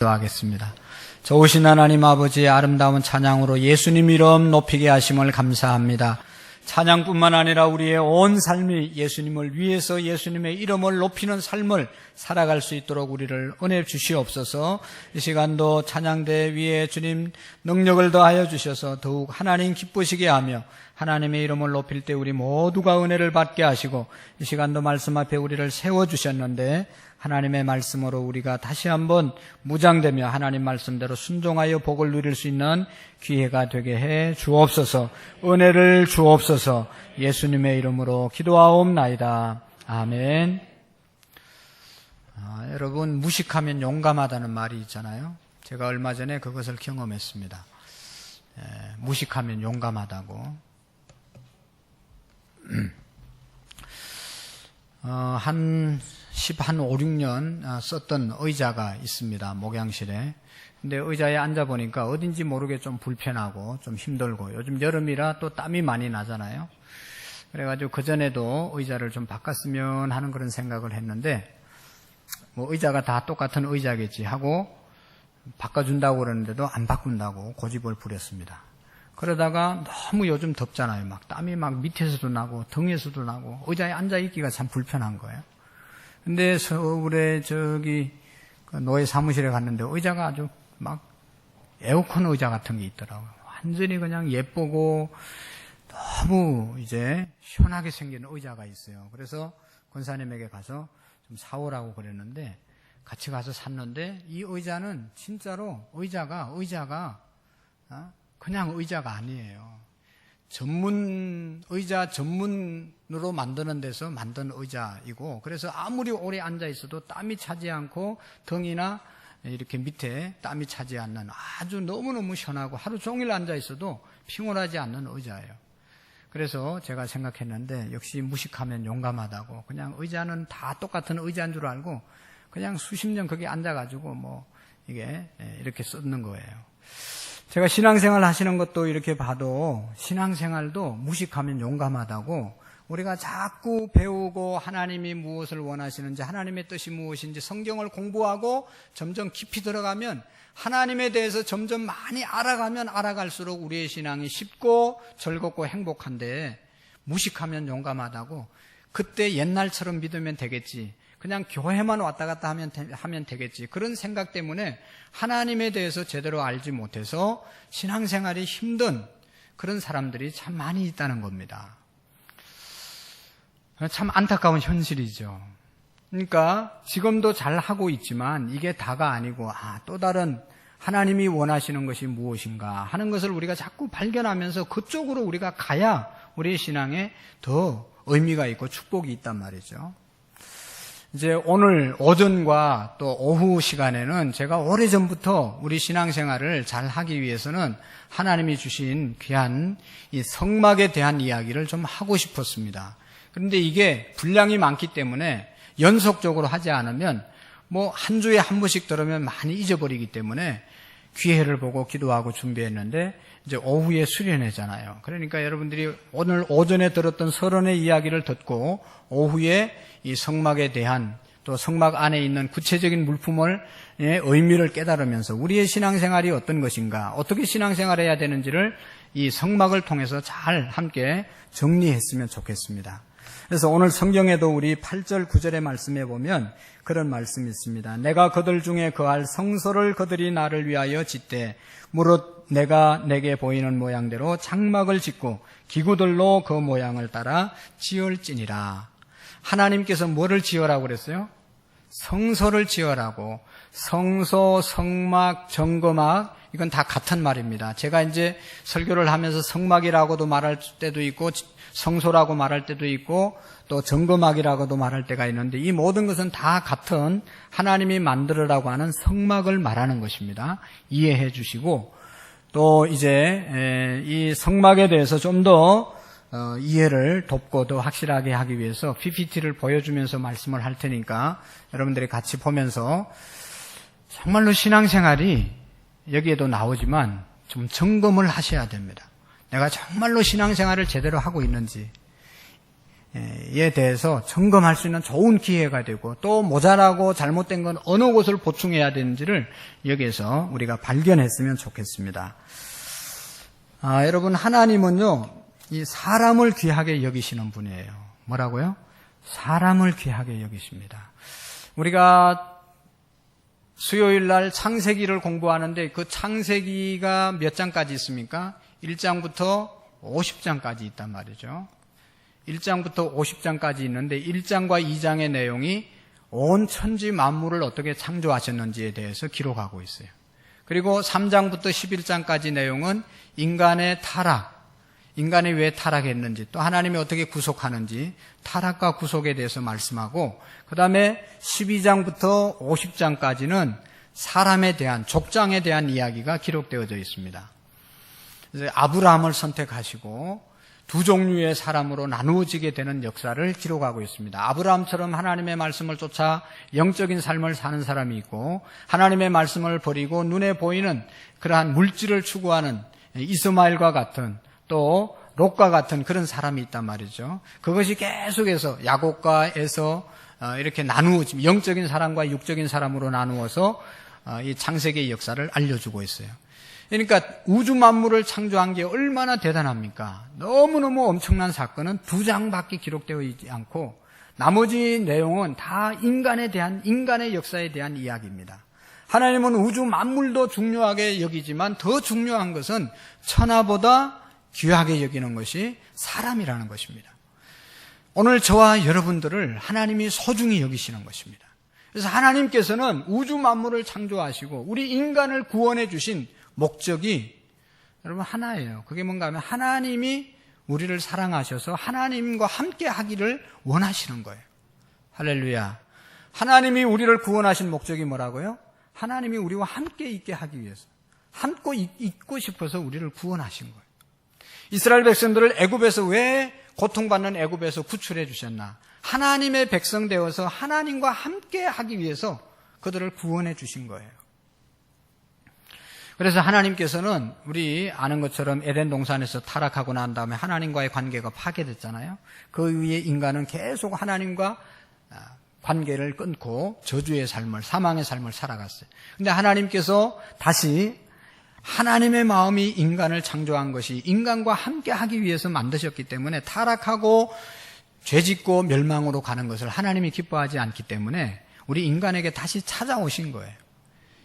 기도하겠습니다. 좋으신 하나님 아버지의 아름다운 찬양으로 예수님 이름 높이게 하심을 감사합니다. 찬양뿐만 아니라 우리의 온 삶이 예수님을 위해서 예수님의 이름을 높이는 삶을 살아갈 수 있도록 우리를 은혜 주시옵소서. 이 시간도 찬양대 위에 주님 능력을 더하여 주셔서 더욱 하나님 기쁘시게 하며 하나님의 이름을 높일 때 우리 모두가 은혜를 받게 하시고, 이 시간도 말씀 앞에 우리를 세워주셨는데 하나님의 말씀으로 우리가 다시 한번 무장되며 하나님 말씀대로 순종하여 복을 누릴 수 있는 기회가 되게 해 주옵소서. 은혜를 주옵소서. 예수님의 이름으로 기도하옵나이다. 아멘. 여러분, 무식하면 용감하다는 말이 있잖아요. 제가 얼마 전에 그것을 경험했습니다. 무식하면 용감하다고. 한 5, 6년 썼던 의자가 있습니다. 목양실에. 근데 의자에 앉아보니까 어딘지 모르게 좀 불편하고 좀 힘들고, 요즘 여름이라 또 땀이 많이 나잖아요. 그래가지고 그전에도 의자를 좀 바꿨으면 하는 그런 생각을 했는데, 뭐 의자가 다 똑같은 의자겠지 하고 바꿔준다고 그러는데도 안 바꾼다고 고집을 부렸습니다. 그러다가 너무 요즘 덥잖아요. 막 땀이 막 밑에서도 나고 등에서도 나고 의자에 앉아있기가 참 불편한 거예요. 근데 서울에 노예 사무실에 갔는데 의자가 아주 막 에어컨 의자 같은 게 있더라고요. 완전히 그냥 예쁘고 너무 이제 시원하게 생긴 의자가 있어요. 그래서 권사님에게 가서 좀 사오라고 그랬는데 같이 가서 샀는데, 이 의자는 진짜로 의자가 그냥 의자가 아니에요. 의자 전문으로 만드는 데서 만든 의자이고, 그래서 아무리 오래 앉아 있어도 땀이 차지 않고 등이나 이렇게 밑에 땀이 차지 않는 아주 너무너무 시원하고 하루 종일 앉아 있어도 피곤하지 않는 의자예요. 그래서 제가 생각했는데 역시 무식하면 용감하다고, 그냥 의자는 다 똑같은 의자인 줄 알고 그냥 수십 년 거기 앉아가지고 뭐 이게 이렇게 썼는 거예요. 제가 신앙생활 하시는 것도 이렇게 봐도 신앙생활도 무식하면 용감하다고, 우리가 자꾸 배우고 하나님이 무엇을 원하시는지, 하나님의 뜻이 무엇인지 성경을 공부하고 점점 깊이 들어가면 하나님에 대해서 점점 많이 알아가면 알아갈수록 우리의 신앙이 쉽고 즐겁고 행복한데, 무식하면 용감하다고, 그때 옛날처럼 믿으면 되겠지, 그냥 교회만 왔다 갔다 하면 되겠지, 그런 생각 때문에 하나님에 대해서 제대로 알지 못해서 신앙생활이 힘든 그런 사람들이 참 많이 있다는 겁니다. 참 안타까운 현실이죠. 그러니까 지금도 잘 하고 있지만 이게 다가 아니고, 또 다른 하나님이 원하시는 것이 무엇인가 하는 것을 우리가 자꾸 발견하면서 그쪽으로 우리가 가야 우리의 신앙에 더 의미가 있고 축복이 있단 말이죠. 이제 오늘 오전과 또 오후 시간에는 제가 오래전부터 우리 신앙생활을 잘 하기 위해서는 하나님이 주신 귀한 이 성막에 대한 이야기를 좀 하고 싶었습니다. 그런데 이게 분량이 많기 때문에 연속적으로 하지 않으면 뭐 한 주에 한 번씩 들으면 많이 잊어버리기 때문에 기회를 보고 기도하고 준비했는데, 이제 오후에 수련회잖아요. 그러니까 여러분들이 오늘 오전에 들었던 서론의 이야기를 듣고 오후에 이 성막에 대한, 또 성막 안에 있는 구체적인 물품의 의미를 깨달으면서 우리의 신앙생활이 어떤 것인가, 어떻게 신앙생활해야 되는지를 이 성막을 통해서 잘 함께 정리했으면 좋겠습니다. 그래서 오늘 성경에도 우리 8절 9절의 말씀에 보면 그런 말씀이 있습니다. 내가 그들 중에 거할 성소를 그들이 나를 위하여 짓되 무릇 내가 내게 보이는 모양대로 장막을 짓고 기구들로 그 모양을 따라 지을지니라. 하나님께서 뭐를 지으라고 그랬어요? 성소를 지으라고. 성소, 성막, 정거막, 이건 다 같은 말입니다. 제가 이제 설교를 하면서 성막이라고도 말할 때도 있고 성소라고 말할 때도 있고 또 정거막이라고도 말할 때가 있는데, 이 모든 것은 다 같은 하나님이 만들으라고 하는 성막을 말하는 것입니다. 이해해 주시고, 또 이제 이 성막에 대해서 좀 더 이해를 돕고 더 확실하게 하기 위해서 PPT를 보여주면서 말씀을 할 테니까 여러분들이 같이 보면서 정말로 신앙생활이 여기에도 나오지만 좀 점검을 하셔야 됩니다. 내가 정말로 신앙생활을 제대로 하고 있는지, 대해서 점검할 수 있는 좋은 기회가 되고 또 모자라고 잘못된 건 어느 곳을 보충해야 되는지를 여기에서 우리가 발견했으면 좋겠습니다. 여러분, 하나님은요, 이 사람을 귀하게 여기시는 분이에요. 뭐라고요? 사람을 귀하게 여기십니다. 우리가 수요일 날 창세기를 공부하는데 그 창세기가 몇 장까지 있습니까? 1장부터 50장까지 있단 말이죠. 1장부터 50장까지 있는데 1장과 2장의 내용이 온 천지 만물을 어떻게 창조하셨는지에 대해서 기록하고 있어요. 그리고 3장부터 11장까지 내용은 인간의 타락, 인간이 왜 타락했는지, 또 하나님이 어떻게 구속하는지, 타락과 구속에 대해서 말씀하고, 그 다음에 12장부터 50장까지는 사람에 대한, 족장에 대한 이야기가 기록되어져 있습니다. 그래서 아브라함을 선택하시고 두 종류의 사람으로 나누어지게 되는 역사를 기록하고 있습니다. 아브라함처럼 하나님의 말씀을 쫓아 영적인 삶을 사는 사람이 있고, 하나님의 말씀을 버리고 눈에 보이는 그러한 물질을 추구하는 이스마엘과 같은, 또 롯과 같은 그런 사람이 있단 말이죠. 그것이 계속해서 야곱과 에서 이렇게 나누어지면 영적인 사람과 육적인 사람으로 나누어서 이 창세기의 역사를 알려주고 있어요. 그러니까 우주 만물을 창조한 게 얼마나 대단합니까? 너무너무 엄청난 사건은 2장밖에 기록되어 있지 않고 나머지 내용은 다 인간에 대한, 인간의 역사에 대한 이야기입니다. 하나님은 우주 만물도 중요하게 여기지만 더 중요한 것은 천하보다 귀하게 여기는 것이 사람이라는 것입니다. 오늘 저와 여러분들을 하나님이 소중히 여기시는 것입니다. 그래서 하나님께서는 우주 만물을 창조하시고 우리 인간을 구원해 주신 목적이 여러분 하나예요. 그게 뭔가 하면 하나님이 우리를 사랑하셔서 하나님과 함께 하기를 원하시는 거예요. 할렐루야. 하나님이 우리를 구원하신 목적이 뭐라고요? 하나님이 우리와 함께 있게 하기 위해서, 함께 있고 싶어서 우리를 구원하신 거예요. 이스라엘 백성들을 애굽에서 왜 고통받는 애굽에서 구출해 주셨나? 하나님의 백성 되어서 하나님과 함께 하기 위해서 그들을 구원해 주신 거예요. 그래서 하나님께서는 우리 아는 것처럼 에덴 동산에서 타락하고 난 다음에 하나님과의 관계가 파괴됐잖아요. 그 위에 인간은 계속 하나님과 관계를 끊고 저주의 삶을, 사망의 삶을 살아갔어요. 근데 하나님께서 다시 하나님의 마음이 인간을 창조한 것이 인간과 함께 하기 위해서 만드셨기 때문에 타락하고 죄짓고 멸망으로 가는 것을 하나님이 기뻐하지 않기 때문에 우리 인간에게 다시 찾아오신 거예요.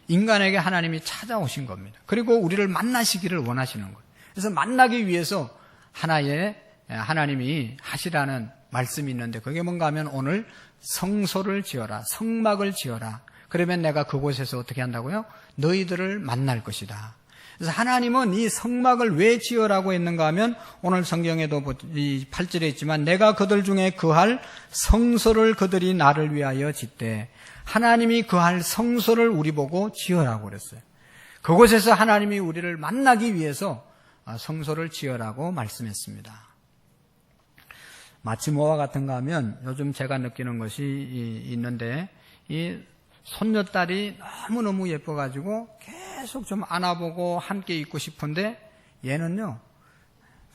인간에게 하나님이 찾아오신 겁니다. 그리고 우리를 만나시기를 원하시는 거예요. 그래서 만나기 위해서 하나님이 하시라는 말씀이 있는데 그게 뭔가 하면 오늘 성소를 지어라, 성막을 지어라. 그러면 내가 그곳에서 어떻게 한다고요? 너희들을 만날 것이다. 그래서 하나님은 이 성막을 왜 지어라고 했는가 하면 오늘 성경에도 이 8절에 있지만 내가 그들 중에 거할 성소를 그들이 나를 위하여 짓되 하나님이 거할 성소를 우리 보고 지어라고 그랬어요. 그곳에서 하나님이 우리를 만나기 위해서 성소를 지어라고 말씀했습니다. 마치 뭐와 같은가 하면 요즘 제가 느끼는 것이 있는데 이 손녀딸이 너무너무 예뻐가지고 계속 좀 안아보고 함께 있고 싶은데 얘는요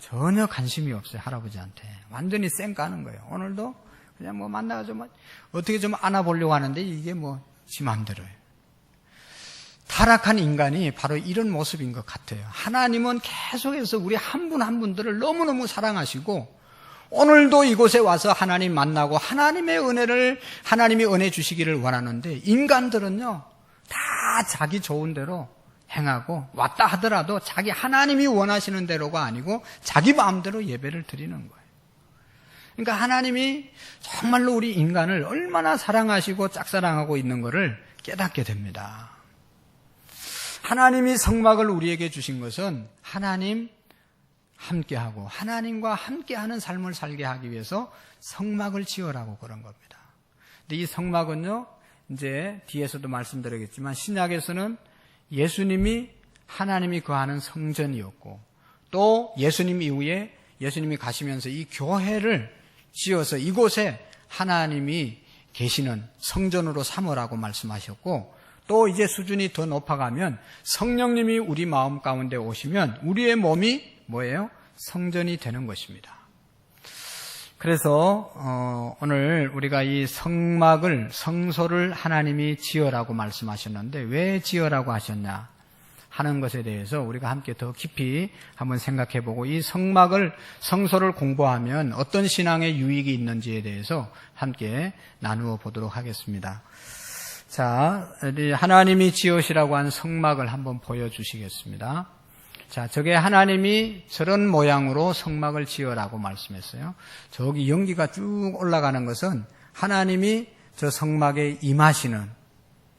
전혀 관심이 없어요. 할아버지한테 완전히 쌩 까는 거예요. 오늘도 그냥 뭐 만나가지고 어떻게 좀 안아보려고 하는데 이게 뭐 지 맘대로예요. 타락한 인간이 바로 이런 모습인 것 같아요. 하나님은 계속해서 우리 한 분 한 분들을 너무너무 사랑하시고 오늘도 이곳에 와서 하나님 만나고 하나님의 은혜를 하나님이 은혜 주시기를 원하는데 인간들은요 다 자기 좋은 대로 행하고 왔다 하더라도 자기 하나님이 원하시는 대로가 아니고 자기 마음대로 예배를 드리는 거예요. 그러니까 하나님이 정말로 우리 인간을 얼마나 사랑하시고 짝사랑하고 있는 것을 깨닫게 됩니다. 하나님이 성막을 우리에게 주신 것은 하나님 함께하고 하나님과 함께하는 삶을 살게 하기 위해서 성막을 지어라고 그런 겁니다. 근데 이 성막은요, 이제 뒤에서도 말씀드리겠지만 신약에서는 예수님이 하나님이 거하는 성전이었고 또 예수님 이후에 예수님이 가시면서 이 교회를 지어서 이곳에 하나님이 계시는 성전으로 삼으라고 말씀하셨고 또 이제 수준이 더 높아가면 성령님이 우리 마음 가운데 오시면 우리의 몸이 뭐예요? 성전이 되는 것입니다. 그래서 오늘 우리가 이 성막을, 성소를 하나님이 지으라고 말씀하셨는데 왜 지으라고 하셨냐 하는 것에 대해서 우리가 함께 더 깊이 한번 생각해보고 이 성막을, 성소를 공부하면 어떤 신앙의 유익이 있는지에 대해서 함께 나누어 보도록 하겠습니다. 자, 하나님이 지으시라고 한 성막을 한번 보여주시겠습니다. 자, 저게 하나님이 저런 모양으로 성막을 지으라고 말씀했어요. 저기 연기가 쭉 올라가는 것은 하나님이 저 성막에 임하시는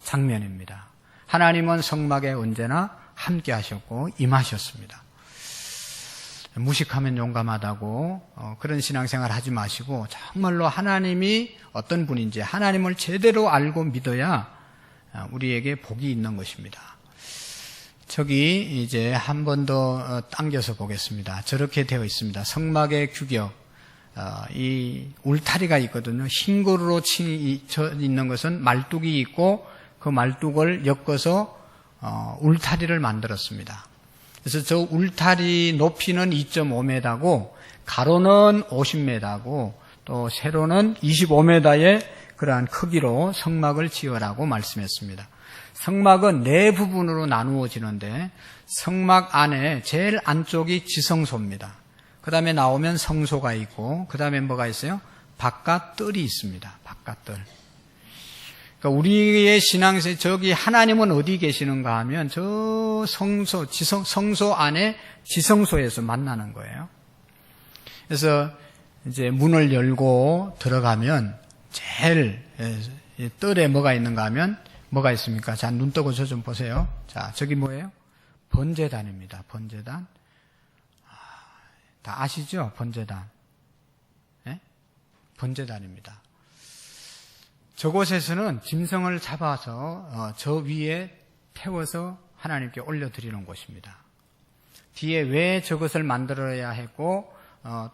장면입니다. 하나님은 성막에 언제나 함께 하셨고 임하셨습니다. 무식하면 용감하다고 그런 신앙생활 하지 마시고 정말로 하나님이 어떤 분인지 하나님을 제대로 알고 믿어야 우리에게 복이 있는 것입니다. 저기 이제 한 번 더 당겨서 보겠습니다. 저렇게 되어 있습니다. 성막의 규격, 이 울타리가 있거든요. 흰 고루로 쳐 있는 것은 말뚝이 있고 그 말뚝을 엮어서 울타리를 만들었습니다. 그래서 저 울타리 높이는 2.5m고 가로는 50m고 또 세로는 25m의 그러한 크기로 성막을 지으라고 말씀했습니다. 성막은 네 부분으로 나누어지는데 성막 안에 제일 안쪽이 지성소입니다. 그 다음에 나오면 성소가 있고 그 다음에 뭐가 있어요? 바깥뜰이 있습니다. 바깥뜰. 그러니까 우리의 신앙에서 저기 하나님은 어디 계시는가 하면 저 성소, 성소 안에 지성소에서 만나는 거예요. 그래서 이제 문을 열고 들어가면 제일 뜰에 뭐가 있는가 하면 뭐가 있습니까? 자, 눈 뜨고 저 좀 보세요. 자, 저기 뭐예요? 번제단입니다. 번제단. 다 아시죠? 번제단. 네? 번제단입니다. 저곳에서는 짐승을 잡아서 저 위에 태워서 하나님께 올려드리는 곳입니다. 뒤에 왜 저것을 만들어야 했고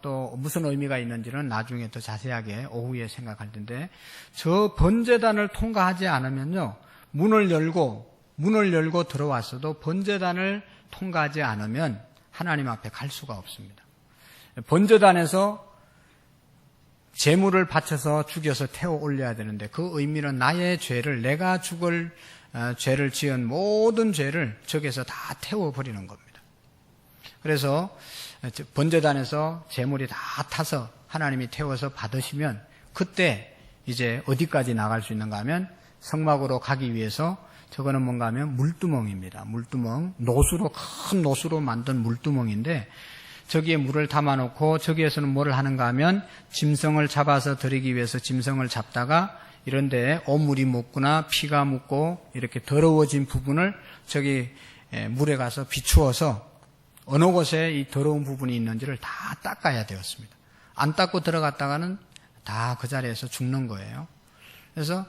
또 무슨 의미가 있는지는 나중에 더 자세하게 오후에 생각할 텐데 저 번제단을 통과하지 않으면요. 문을 열고 들어왔어도 번제단을 통과하지 않으면 하나님 앞에 갈 수가 없습니다. 번제단에서 제물을 바쳐서 죽여서 태워 올려야 되는데 그 의미는 나의 죄를, 내가 죽을 죄를 지은 모든 죄를 저기서 다 태워버리는 겁니다. 그래서 번제단에서 제물이 다 타서 하나님이 태워서 받으시면 그때 이제 어디까지 나갈 수 있는가 하면 성막으로 가기 위해서 저거는 뭔가 하면 물두멍입니다. 물두멍, 큰 노수로 만든 물두멍인데 저기에 물을 담아놓고 저기에서는 뭐를 하는가 하면 짐승을 잡아서 드리기 위해서 짐승을 잡다가 이런데 오물이 묻거나 피가 묻고 이렇게 더러워진 부분을 저기 물에 가서 비추어서 어느 곳에 이 더러운 부분이 있는지를 다 닦아야 되었습니다. 안 닦고 들어갔다가는 다 그 자리에서 죽는 거예요. 그래서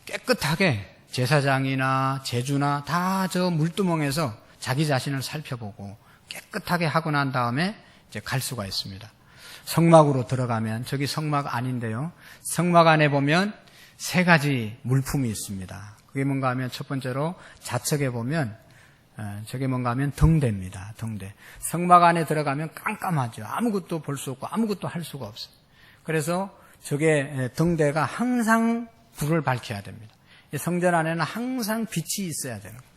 깨끗하게 제사장이나 제주나 다 저 물두멍에서 자기 자신을 살펴보고 깨끗하게 하고 난 다음에 이제 갈 수가 있습니다. 성막으로 들어가면 저기 성막 안인데요. 성막 안에 보면 세 가지 물품이 있습니다. 그게 뭔가 하면 첫 번째로 좌측에 보면 저게 뭔가 하면 등대입니다. 등대. 성막 안에 들어가면 깜깜하죠. 아무것도 볼 수 없고 아무것도 할 수가 없어요. 그래서 저게 등대가 항상 불을 밝혀야 됩니다. 성전 안에는 항상 빛이 있어야 되는 거예요.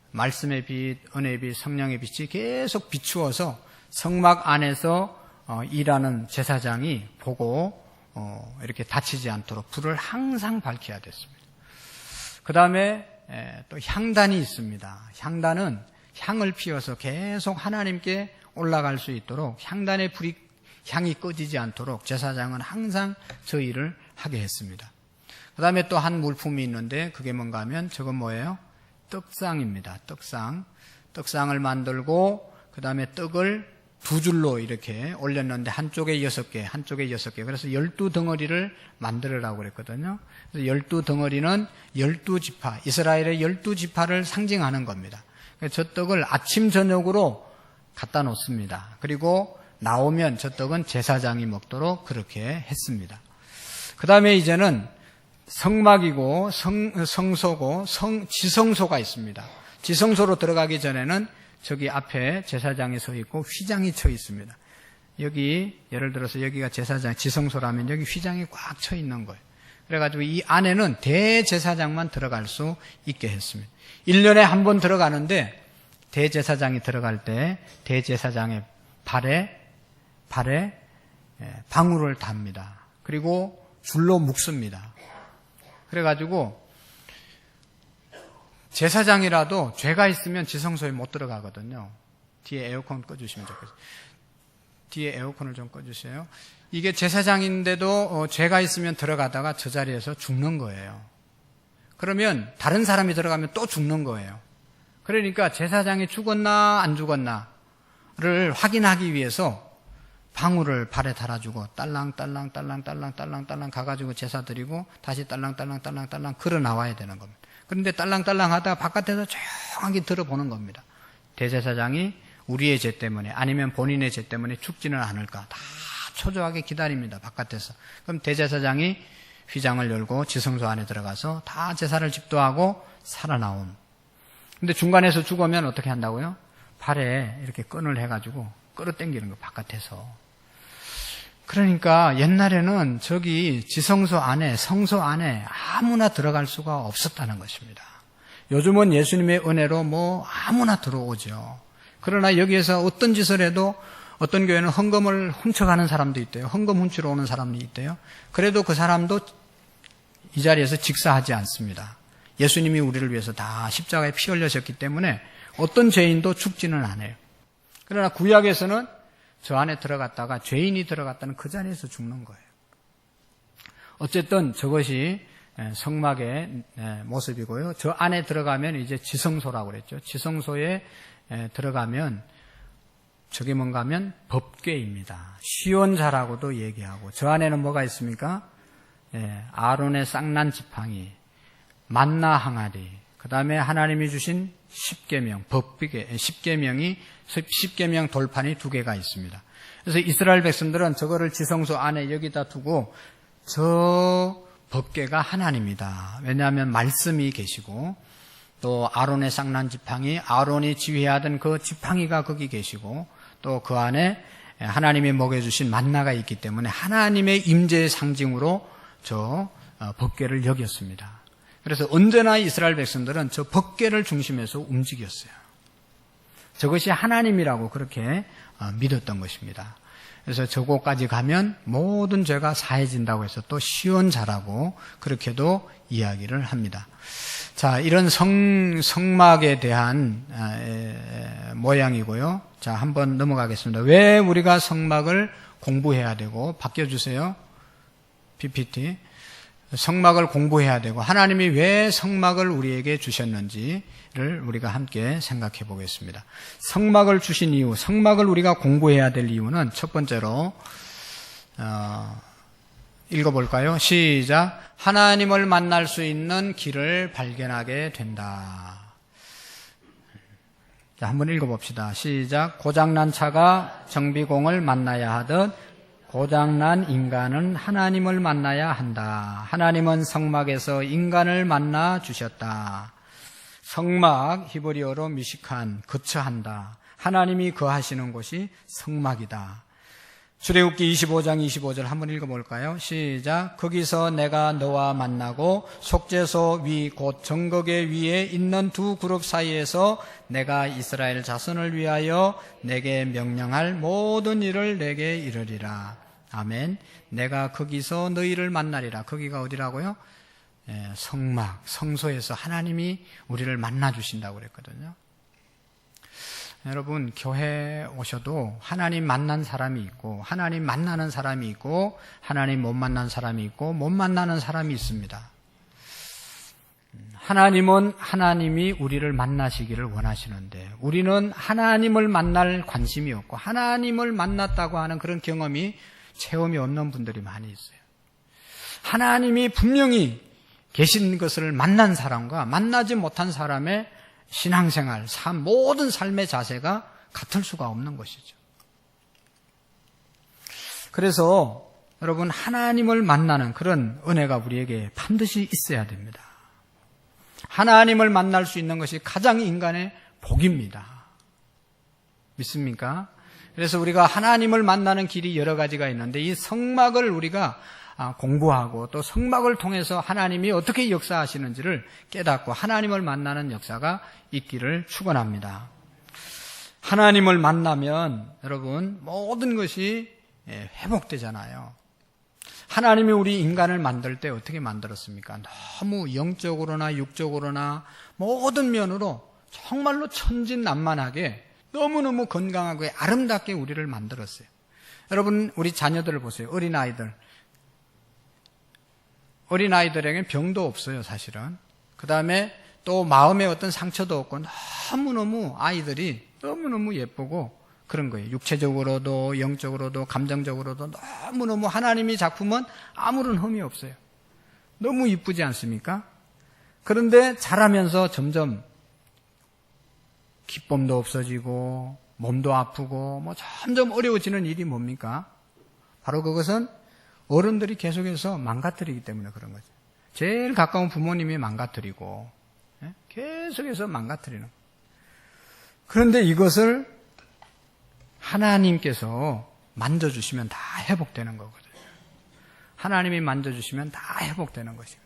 말씀의 빛, 은혜의 빛, 성령의 빛이 계속 비추어서 성막 안에서 일하는 제사장이 보고 이렇게 다치지 않도록 불을 항상 밝혀야 됐습니다. 그 다음에 또 향단이 있습니다. 향단은 향을 피워서 계속 하나님께 올라갈 수 있도록 향단의 향이 꺼지지 않도록 제사장은 항상 저 일을 하게 했습니다. 그 다음에 또 한 물품이 있는데 그게 뭔가 하면 저건 뭐예요? 떡상입니다. 떡상. 떡상을 만들고 그 다음에 떡을 두 줄로 이렇게 올렸는데 한쪽에 6개, 한쪽에 6개. 그래서 12덩어리를 만들으라고 그랬거든요. 그래서 12덩어리는 12지파, 이스라엘의 12지파를 상징하는 겁니다. 저 떡을 아침 저녁으로 갖다 놓습니다. 그리고 나오면 저 떡은 제사장이 먹도록 그렇게 했습니다. 그 다음에 이제는 성막이고 성소고 지성소가 있습니다. 지성소로 들어가기 전에는 저기 앞에 제사장이 서 있고 휘장이 쳐 있습니다. 여기 예를 들어서 여기가 제사장 지성소라면 여기 휘장이 꽉 차 있는 거예요. 그래가지고 이 안에는 대제사장만 들어갈 수 있게 했습니다. 1년에 한 번 들어가는데 대제사장이 들어갈 때 대제사장의 발에 방울을 답니다. 그리고 줄로 묶습니다. 그래가지고 제사장이라도 죄가 있으면 지성소에 못 들어가거든요. 뒤에 에어컨 꺼주시면 좋겠어요. 뒤에 에어컨을 좀 꺼주세요. 이게 제사장인데도 죄가 있으면 들어가다가 저 자리에서 죽는 거예요. 그러면 다른 사람이 들어가면 또 죽는 거예요. 그러니까 제사장이 죽었나 안 죽었나를 확인하기 위해서 방울을 발에 달아주고 딸랑딸랑 가가지고 제사 드리고 다시 딸랑딸랑 걸어 나와야 되는 겁니다. 그런데 딸랑딸랑 하다가 바깥에서 조용하게 들어보는 겁니다. 대제사장이 우리의 죄 때문에 아니면 본인의 죄 때문에 죽지는 않을까 다 초조하게 기다립니다. 바깥에서. 그럼 대제사장이 휘장을 열고 지성소 안에 들어가서 다 제사를 집도하고 살아나온. 근데 중간에서 죽으면 어떻게 한다고요? 발에 이렇게 끈을 해가지고 끌어당기는 거 바깥에서. 그러니까 옛날에는 저기 지성소 안에 성소 안에 아무나 들어갈 수가 없었다는 것입니다. 요즘은 예수님의 은혜로 뭐 아무나 들어오죠. 그러나 여기에서 어떤 짓을 해도 어떤 교회는 헌금을 훔쳐가는 사람도 있대요. 헌금 훔치러 오는 사람도 있대요. 그래도 그 사람도 이 자리에서 직사하지 않습니다. 예수님이 우리를 위해서 다 십자가에 피 흘리셨기 때문에 어떤 죄인도 죽지는 않아요. 그러나 구약에서는 저 안에 들어갔다가 죄인이 들어갔다는 그 자리에서 죽는 거예요. 어쨌든 저것이 성막의 모습이고요. 저 안에 들어가면 이제 지성소라고 그랬죠. 지성소에 들어가면 저게 뭔가 하면 법궤입니다. 시온자라고도 얘기하고 저 안에는 뭐가 있습니까? 아론의 쌍난 지팡이, 만나 항아리, 그 다음에 하나님이 주신 십계명, 십계명 돌판이 2개가 있습니다. 그래서 이스라엘 백성들은 저거를 지성소 안에 여기다 두고 저 법궤가 하나님이다. 왜냐하면 말씀이 계시고 또 아론의 쌍난 지팡이, 아론이 지휘하던 그 지팡이가 거기 계시고 또 그 안에 하나님이 먹여주신 만나가 있기 때문에 하나님의 임재의 상징으로 저 법궤를 여겼습니다. 그래서 언제나 이스라엘 백성들은 저 법궤를 중심에서 움직였어요. 저것이 하나님이라고 그렇게 믿었던 것입니다. 그래서 저곳까지 가면 모든 죄가 사해진다고 해서 또 시온자라고 그렇게도 이야기를 합니다. 자, 이런 성막에 대한 모양이고요. 자, 한번 넘어가겠습니다. 왜 우리가 성막을 공부해야 되고, 바뀌어주세요. PPT. 성막을 공부해야 되고, 하나님이 왜 성막을 우리에게 주셨는지를 우리가 함께 생각해 보겠습니다. 성막을 주신 이유, 성막을 우리가 공부해야 될 이유는 첫 번째로, 읽어볼까요? 시작. 하나님을 만날 수 있는 길을 발견하게 된다. 자, 한번 읽어봅시다. 시작. 고장난 차가 정비공을 만나야 하듯 고장난 인간은 하나님을 만나야 한다. 하나님은 성막에서 인간을 만나 주셨다. 성막, 히브리어로 미시칸, 거처한다. 하나님이 거하시는 곳이 성막이다. 출애굽기 25장 25절 한번 읽어볼까요? 시작. 거기서 내가 너와 만나고 속죄소 위 곧 정거계 위에 있는 두 그룹 사이에서 내가 이스라엘 자손을 위하여 내게 명령할 모든 일을 내게 이르리라. 아멘. 내가 거기서 너희를 만나리라. 거기가 어디라고요? 성막, 성소에서 하나님이 우리를 만나주신다고 그랬거든요. 여러분, 교회 오셔도 하나님 만난 사람이 있고 하나님 만나는 사람이 있고 하나님 못 만난 사람이 있고 못 만나는 사람이 있습니다. 하나님은 하나님이 우리를 만나시기를 원하시는데 우리는 하나님을 만날 관심이 없고 하나님을 만났다고 하는 그런 경험이 체험이 없는 분들이 많이 있어요. 하나님이 분명히 계신 것을 만난 사람과 만나지 못한 사람의 신앙생활, 모든 삶의 자세가 같을 수가 없는 것이죠. 그래서 여러분 하나님을 만나는 그런 은혜가 우리에게 반드시 있어야 됩니다. 하나님을 만날 수 있는 것이 가장 인간의 복입니다. 믿습니까? 그래서 우리가 하나님을 만나는 길이 여러 가지가 있는데 이 성막을 우리가 공부하고 또 성막을 통해서 하나님이 어떻게 역사하시는지를 깨닫고 하나님을 만나는 역사가 있기를 축원합니다. 하나님을 만나면 여러분 모든 것이 회복되잖아요. 하나님이 우리 인간을 만들 때 어떻게 만들었습니까? 너무 영적으로나 육적으로나 모든 면으로 정말로 천진난만하게 너무너무 건강하고 아름답게 우리를 만들었어요. 여러분 우리 자녀들을 보세요. 어린아이들에게는 병도 없어요, 사실은. 그 다음에 또 마음에 어떤 상처도 없고 너무너무 아이들이 너무너무 예쁘고 그런 거예요. 육체적으로도 영적으로도 감정적으로도 너무너무 하나님의 작품은 아무런 흠이 없어요. 너무 이쁘지 않습니까? 그런데 자라면서 점점 기쁨도 없어지고 몸도 아프고 점점 어려워지는 일이 뭡니까? 바로 그것은 어른들이 계속해서 망가뜨리기 때문에 그런 거죠. 제일 가까운 부모님이 망가뜨리고 계속해서 망가뜨리는 거예요. 그런데 이것을 하나님께서 만져주시면 다 회복되는 거거든요. 하나님이 만져주시면 다 회복되는 것이에요.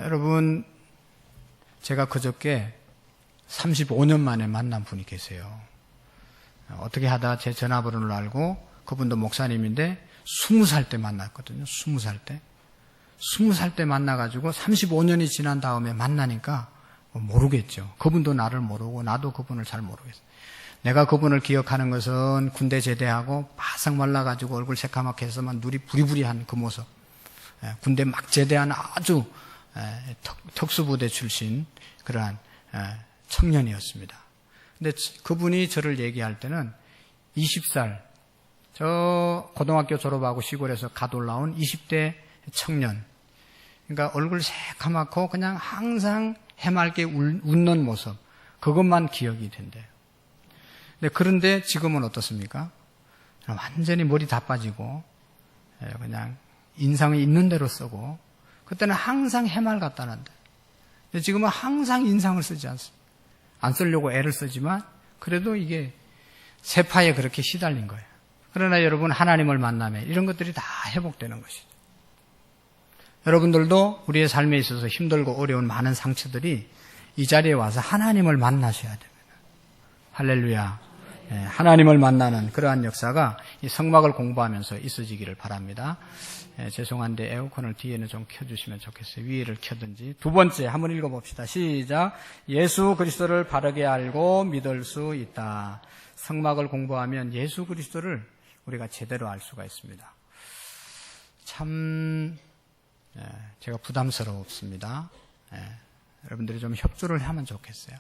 여러분 제가 그저께 35년 만에 만난 분이 계세요. 어떻게 하다 제 전화번호를 알고 그분도 목사님인데 20살 때 만났거든요. 20살 때. 20살 때 만나가지고 35년이 지난 다음에 만나니까 모르겠죠. 그분도 나를 모르고 나도 그분을 잘 모르겠어요. 내가 그분을 기억하는 것은 군대 제대하고 바싹 말라가지고 얼굴 새까맣게 해서만 눈이 부리부리한 그 모습. 군대 막 제대한 아주 특수부대 출신 그러한 청년이었습니다. 근데 그분이 저를 얘기할 때는 20살, 저 고등학교 졸업하고 시골에서 갓 올라온 20대 청년. 그러니까 얼굴 새까맣고 그냥 항상 해맑게 웃는 모습. 그것만 기억이 된대요. 그런데 지금은 어떻습니까? 완전히 머리 다 빠지고 그냥 인상이 있는 대로 쓰고 그때는 항상 해맑았다는데 근데 지금은 항상 인상을 쓰지 않습니다. 안 쓰려고 애를 쓰지만 그래도 이게 세파에 그렇게 시달린 거예요. 그러나 여러분 하나님을 만나면 이런 것들이 다 회복되는 것이죠. 여러분들도 우리의 삶에 있어서 힘들고 어려운 많은 상처들이 이 자리에 와서 하나님을 만나셔야 됩니다. 할렐루야. 하나님을 만나는 그러한 역사가 이 성막을 공부하면서 있어지기를 바랍니다. 죄송한데 에어컨을 뒤에는 좀 켜주시면 좋겠어요. 위에를 켜든지. 두 번째 한번 읽어봅시다. 시작. 예수 그리스도를 바르게 알고 믿을 수 있다. 성막을 공부하면 예수 그리스도를 우리가 제대로 알 수가 있습니다. 참 제가 부담스럽습니다. 여러분들이 좀 협조를 하면 좋겠어요.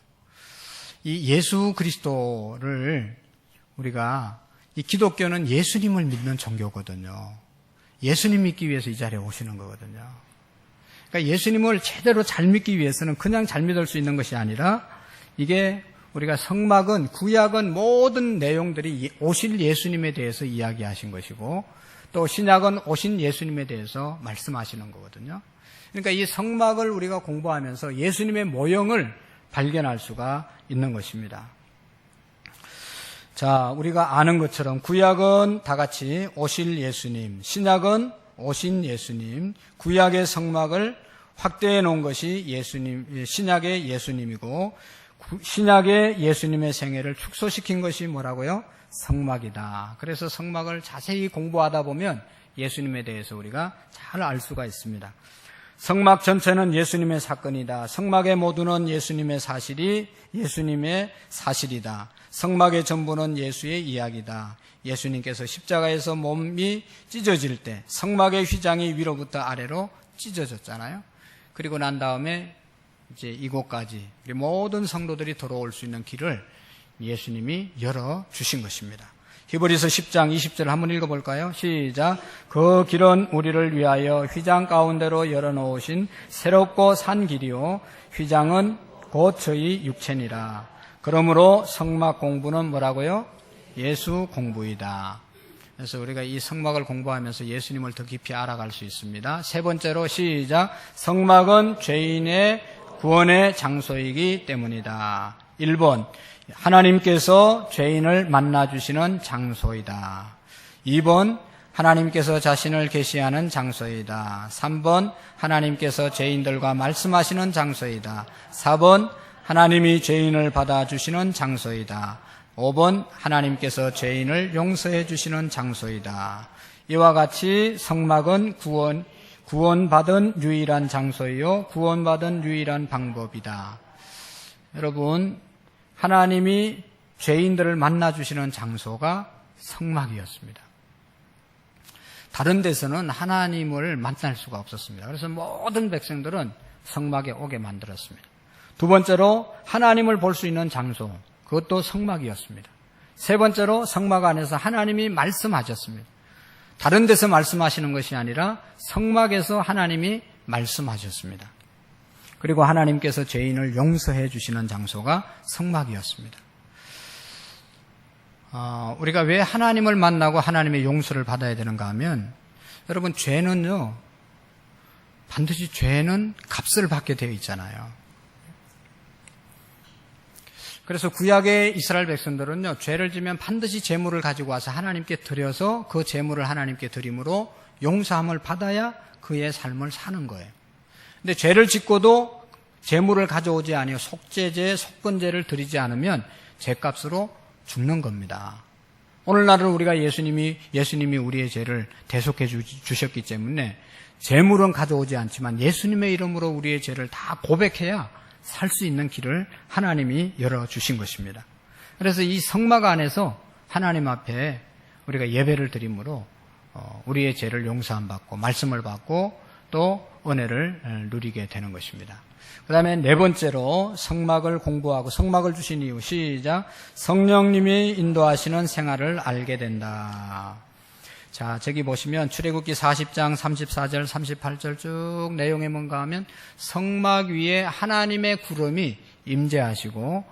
이 예수 그리스도를 우리가 이 기독교는 예수님을 믿는 종교거든요. 예수님 믿기 위해서 이 자리에 오시는 거거든요. 그러니까 예수님을 제대로 잘 믿기 위해서는 그냥 잘 믿을 수 있는 것이 아니라 이게 우리가 성막은 구약은 모든 내용들이 오실 예수님에 대해서 이야기하신 것이고 또 신약은 오신 예수님에 대해서 말씀하시는 거거든요. 그러니까 이 성막을 우리가 공부하면서 예수님의 모형을 발견할 수가 있는 것입니다. 자, 우리가 아는 것처럼 구약은 다 같이 오실 예수님, 신약은 오신 예수님, 구약의 성막을 확대해 놓은 것이 예수님, 신약의 예수님이고 신약의 예수님의 생애를 축소시킨 것이 뭐라고요? 성막이다. 그래서 성막을 자세히 공부하다 보면 예수님에 대해서 우리가 잘 알 수가 있습니다. 성막 전체는 예수님의 사건이다. 성막의 모두는 예수님의 사실이다. 성막의 전부는 예수의 이야기다. 예수님께서 십자가에서 몸이 찢어질 때 성막의 휘장이 위로부터 아래로 찢어졌잖아요. 그리고 난 다음에 이제 이곳까지 우리 모든 성도들이 들어올 수 있는 길을 예수님이 열어주신 것입니다. 히브리서 10장 20절 한번 읽어볼까요? 시작. 그 길은 우리를 위하여 휘장 가운데로 열어놓으신 새롭고 산 길이요 휘장은 곧 저희 육체니라. 그러므로 성막 공부는 뭐라고요? 예수 공부이다. 그래서 우리가 이 성막을 공부하면서 예수님을 더 깊이 알아갈 수 있습니다. 세 번째로 시작. 성막은 죄인의 구원의 장소이기 때문이다. 1번 하나님께서 죄인을 만나주시는 장소이다. 2번, 하나님께서 자신을 계시하는 장소이다. 3번, 하나님께서 죄인들과 말씀하시는 장소이다. 4번, 하나님이 죄인을 받아주시는 장소이다. 5번, 하나님께서 죄인을 용서해 주시는 장소이다. 이와 같이 성막은 구원받은 유일한 장소이요, 구원받은 유일한 방법이다. 여러분, 하나님이 죄인들을 만나주시는 장소가 성막이었습니다. 다른 데서는 하나님을 만날 수가 없었습니다. 그래서 모든 백성들은 성막에 오게 만들었습니다. 두 번째로 하나님을 볼 수 있는 장소, 그것도 성막이었습니다. 세 번째로 성막 안에서 하나님이 말씀하셨습니다. 다른 데서 말씀하시는 것이 아니라 성막에서 하나님이 말씀하셨습니다. 그리고 하나님께서 죄인을 용서해 주시는 장소가 성막이었습니다. 우리가 왜 하나님을 만나고 하나님의 용서를 받아야 되는가 하면, 여러분, 죄는요, 반드시 죄는 값을 받게 되어 있잖아요. 그래서 구약의 이스라엘 백성들은요, 죄를 지면 반드시 제물을 가지고 와서 하나님께 드려서 그 제물을 하나님께 드림으로 용서함을 받아야 그의 삶을 사는 거예요. 근데 죄를 짓고도 제물을 가져오지 아니하고 속죄제, 속건제를 드리지 않으면 죄값으로 죽는 겁니다. 오늘날은 우리가 예수님이 우리의 죄를 대속해 주셨기 때문에 제물은 가져오지 않지만 예수님의 이름으로 우리의 죄를 다 고백해야 살 수 있는 길을 하나님이 열어주신 것입니다. 그래서 이 성막 안에서 하나님 앞에 우리가 예배를 드림으로 우리의 죄를 용서함 받고 말씀을 받고 또 은혜를 누리게 되는 것입니다. 그 다음에 네 번째로 성막을 공부하고 성막을 주신 이유, 시작. 성령님이 인도하시는 생활을 알게 된다. 자, 저기 보시면 출애굽기 40장 34절 38절 쭉 내용이 뭔가 하면 성막 위에 하나님의 구름이 임재하시고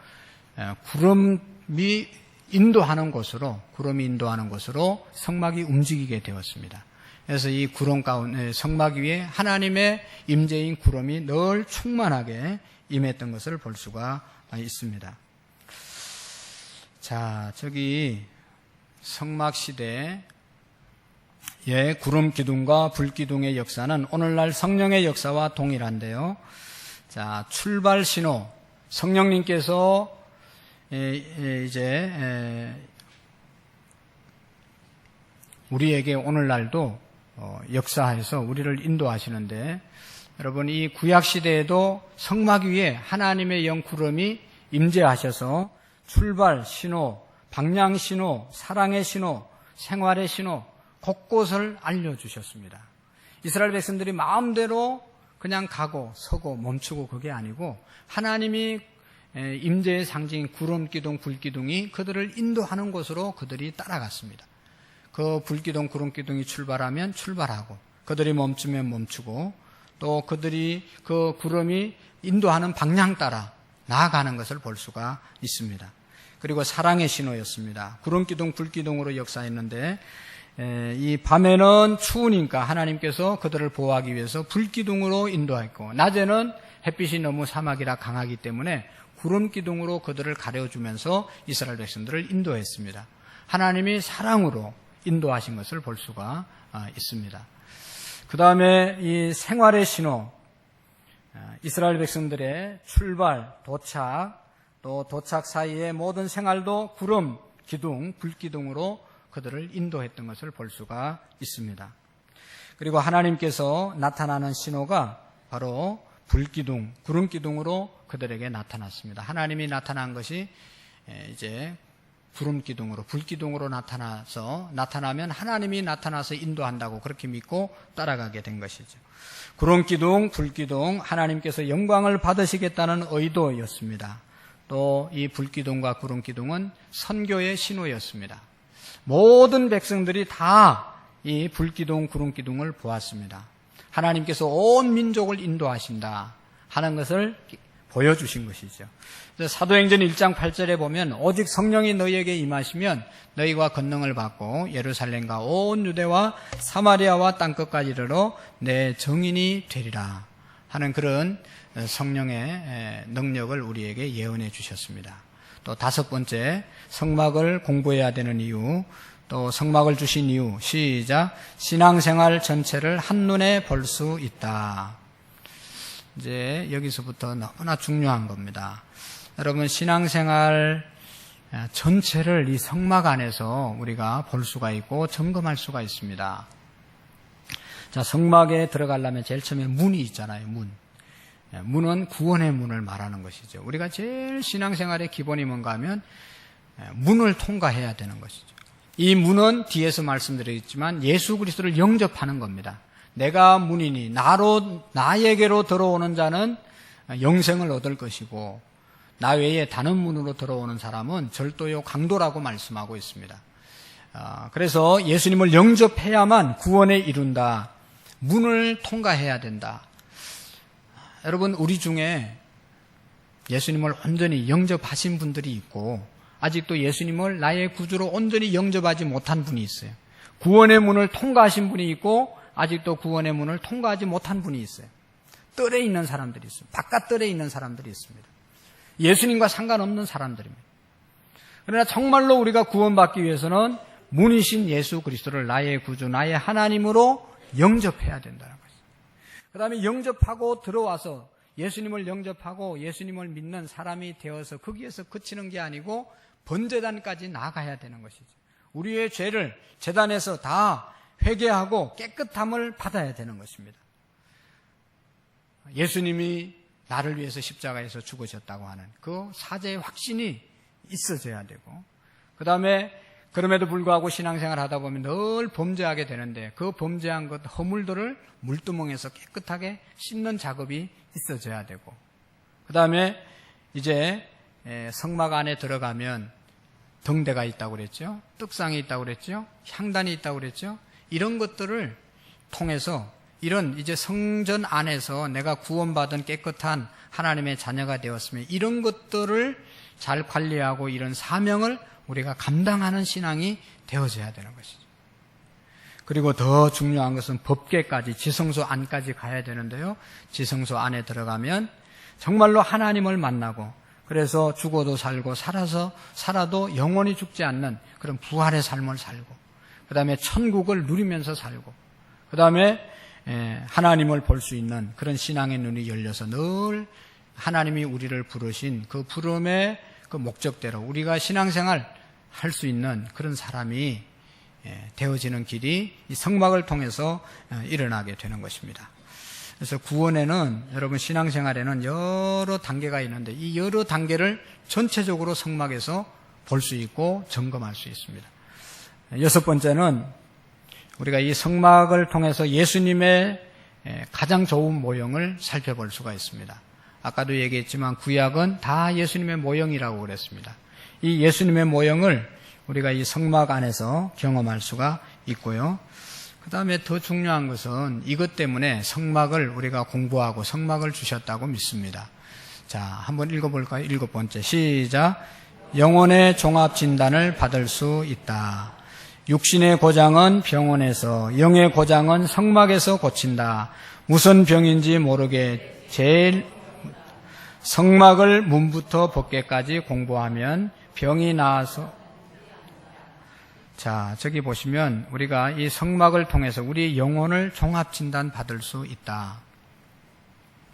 구름이 인도하는 곳으로 성막이 움직이게 되었습니다. 그래서 이 구름 가운데 성막 위에 하나님의 임재인 구름이 늘 충만하게 임했던 것을 볼 수가 있습니다. 자, 저기 성막 시대 구름 기둥과 불 기둥의 역사는 오늘날 성령의 역사와 동일한데요. 자, 출발 신호. 성령님께서 이제 우리에게 오늘날도 역사해서 우리를 인도하시는데, 여러분, 이 구약 시대에도 성막 위에 하나님의 영 구름이 임재하셔서 출발 신호, 방향 신호, 사랑의 신호, 생활의 신호 곳곳을 알려주셨습니다. 이스라엘 백성들이 마음대로 그냥 가고 서고 멈추고 그게 아니고 하나님이 임재의 상징인 구름 기둥, 불 기둥이 그들을 인도하는 곳으로 그들이 따라갔습니다. 그 불기둥, 구름 기둥이 출발하면 출발하고 그들이 멈추면 멈추고 또 그들이 그 구름이 인도하는 방향 따라 나아가는 것을 볼 수가 있습니다. 그리고 사랑의 신호였습니다. 구름 기둥, 불 기둥으로 역사했는데 이 밤에는 추우니까 하나님께서 그들을 보호하기 위해서 불기둥으로 인도했고, 낮에는 햇빛이 너무 사막이라 강하기 때문에 구름기둥으로 그들을 가려주면서 이스라엘 백성들을 인도했습니다. 하나님이 사랑으로 인도하신 것을 볼 수가 있습니다. 그 다음에 이 생활의 신호, 이스라엘 백성들의 출발, 도착, 또 도착 사이의 모든 생활도 구름, 기둥, 불기둥으로 그들을 인도했던 것을 볼 수가 있습니다. 그리고 하나님께서 나타나는 신호가 바로 불기둥, 구름기둥으로 그들에게 나타났습니다. 하나님이 나타난 것이 이제 구름기둥으로, 불기둥으로 나타나면 하나님이 나타나서 인도한다고 그렇게 믿고 따라가게 된 것이죠. 구름기둥, 불기둥, 하나님께서 영광을 받으시겠다는 의도였습니다. 또 이 불기둥과 구름기둥은 선교의 신호였습니다. 모든 백성들이 다 이 불기둥, 구름기둥을 보았습니다. 하나님께서 온 민족을 인도하신다 하는 것을 보여주신 것이죠. 사도행전 1장 8절에 보면 오직 성령이 너희에게 임하시면 너희가 권능을 받고 예루살렘과 온 유대와 사마리아와 땅끝까지 이르러 내 증인이 되리라 하는 그런 성령의 능력을 우리에게 예언해 주셨습니다. 또 5번째, 성막을 공부해야 되는 이유, 또 성막을 주신 이유. 시작. 신앙생활 전체를 한눈에 볼 수 있다. 이제 여기서부터 너무나 중요한 겁니다. 여러분, 신앙생활 전체를 이 성막 안에서 우리가 볼 수가 있고 점검할 수가 있습니다. 자, 성막에 들어가려면 제일 처음에 문이 있잖아요. 문은 구원의 문을 말하는 것이죠. 우리가 제일 신앙생활의 기본이 뭔가 하면 문을 통과해야 되는 것이죠. 이 문은 뒤에서 말씀드렸지만 예수 그리스도를 영접하는 겁니다. 내가 문이니 나에게로 들어오는 자는 영생을 얻을 것이고 나 외에 다른 문으로 들어오는 사람은 절도요 강도라고 말씀하고 있습니다. 그래서 예수님을 영접해야만 구원에 이룬다. 문을 통과해야 된다. 여러분, 우리 중에 예수님을 온전히 영접하신 분들이 있고 아직도 예수님을 나의 구주로 온전히 영접하지 못한 분이 있어요. 구원의 문을 통과하신 분이 있고 아직도 구원의 문을 통과하지 못한 분이 있어요. 뜰에 있는 사람들이 있어요. 바깥뜰에 있는 사람들이 있습니다. 예수님과 상관없는 사람들입니다. 그러나 정말로 우리가 구원받기 위해서는 문이신 예수 그리스도를 나의 구주, 나의 하나님으로 영접해야 된다는 것이죠. 그 다음에 영접하고 들어와서 예수님을 영접하고 예수님을 믿는 사람이 되어서 거기에서 그치는 게 아니고 번제단까지 나가야 되는 것이죠. 우리의 죄를 제단에서 다 회개하고 깨끗함을 받아야 되는 것입니다. 예수님이 나를 위해서 십자가에서 죽으셨다고 하는 그 사죄의 확신이 있어져야 되고, 그 다음에 그럼에도 불구하고 신앙생활 하다 보면 늘 범죄하게 되는데 그 범죄한 것 허물들을 물두멍에서 깨끗하게 씻는 작업이 있어져야 되고, 그 다음에 이제 성막 안에 들어가면 등대가 있다고 그랬죠. 떡상이 있다고 그랬죠. 향단이 있다고 그랬죠. 이런 것들을 통해서 이런 이제 성전 안에서 내가 구원받은 깨끗한 하나님의 자녀가 되었으면 이런 것들을 잘 관리하고 이런 사명을 우리가 감당하는 신앙이 되어져야 되는 것이죠. 그리고 더 중요한 것은 법궤까지, 지성소 안까지 가야 되는데요. 지성소 안에 들어가면 정말로 하나님을 만나고, 그래서 죽어도 살고 살아도 영원히 죽지 않는 그런 부활의 삶을 살고, 그 다음에 천국을 누리면서 살고, 그 다음에 하나님을 볼 수 있는 그런 신앙의 눈이 열려서 늘 하나님이 우리를 부르신 그 부름의 그 목적대로 우리가 신앙생활 할 수 있는 그런 사람이 되어지는 길이 이 성막을 통해서 일어나게 되는 것입니다. 그래서 구원에는, 여러분 신앙생활에는 여러 단계가 있는데 이 여러 단계를 전체적으로 성막에서 볼 수 있고 점검할 수 있습니다. 6번째는 우리가 이 성막을 통해서 예수님의 가장 좋은 모형을 살펴볼 수가 있습니다. 아까도 얘기했지만 구약은 다 예수님의 모형이라고 그랬습니다. 이 예수님의 모형을 우리가 이 성막 안에서 경험할 수가 있고요. 그 다음에 더 중요한 것은 이것 때문에 성막을 우리가 공부하고 성막을 주셨다고 믿습니다. 자, 한번 읽어볼까요? 7번째. 시작. 영혼의 종합진단을 받을 수 있다. 육신의 고장은 병원에서, 영의 고장은 성막에서 고친다. 무슨 병인지 모르게 제일 성막을 문부터 법궤까지 공부하면 병이 나아서, 자, 저기 보시면 우리가 이 성막을 통해서 우리 영혼을 종합진단 받을 수 있다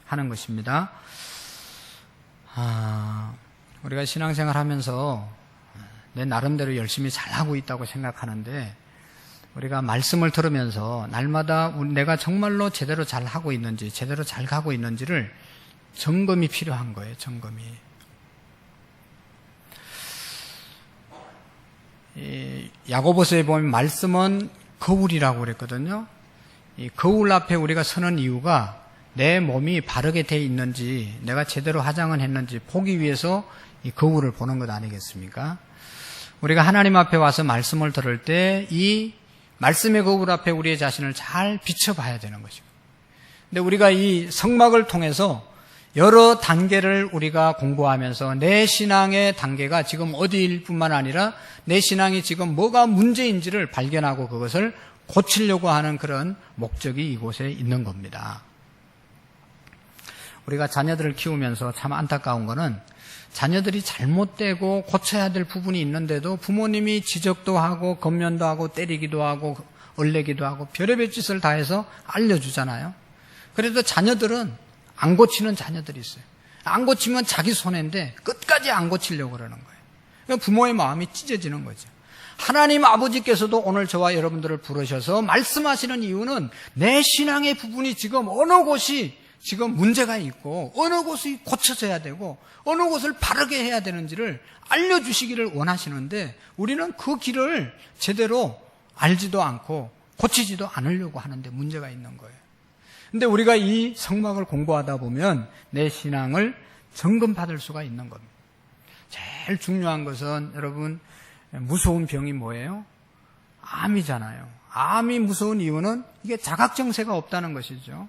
하는 것입니다. 우리가 신앙생활 하면서 내 나름대로 열심히 잘하고 있다고 생각하는데 우리가 말씀을 들으면서 날마다 내가 정말로 제대로 잘하고 있는지, 제대로 잘 가고 있는지를 점검이 필요한 거예요. 점검이. 야고보서에 보면 말씀은 거울이라고 그랬거든요. 이 거울 앞에 우리가 서는 이유가 내 몸이 바르게 돼 있는지, 내가 제대로 화장을 했는지 보기 위해서 이 거울을 보는 것 아니겠습니까? 우리가 하나님 앞에 와서 말씀을 들을 때 이 말씀의 거울 앞에 우리의 자신을 잘 비춰봐야 되는 것이고, 근데 우리가 이 성막을 통해서 여러 단계를 우리가 공부하면서 내 신앙의 단계가 지금 어디일 뿐만 아니라 내 신앙이 지금 뭐가 문제인지를 발견하고 그것을 고치려고 하는 그런 목적이 이곳에 있는 겁니다. 우리가 자녀들을 키우면서 참 안타까운 거는 자녀들이 잘못되고 고쳐야 될 부분이 있는데도 부모님이 지적도 하고 검면도 하고 때리기도 하고 얼레기도 하고 별의별 짓을 다 해서 알려주잖아요. 그래도 자녀들은 안 고치는 자녀들이 있어요. 안 고치면 자기 손해인데 끝까지 안 고치려고 그러는 거예요. 그러니까 부모의 마음이 찢어지는 거죠. 하나님 아버지께서도 오늘 저와 여러분들을 부르셔서 말씀하시는 이유는 내 신앙의 부분이 지금 어느 곳이 지금 문제가 있고 어느 곳이 고쳐져야 되고 어느 곳을 바르게 해야 되는지를 알려주시기를 원하시는데 우리는 그 길을 제대로 알지도 않고 고치지도 않으려고 하는데 문제가 있는 거예요. 근데 우리가 이 성막을 공부하다 보면 내 신앙을 점검받을 수가 있는 겁니다. 제일 중요한 것은 여러분 무서운 병이 뭐예요? 암이잖아요. 암이 무서운 이유는 이게 자각정세가 없다는 것이죠.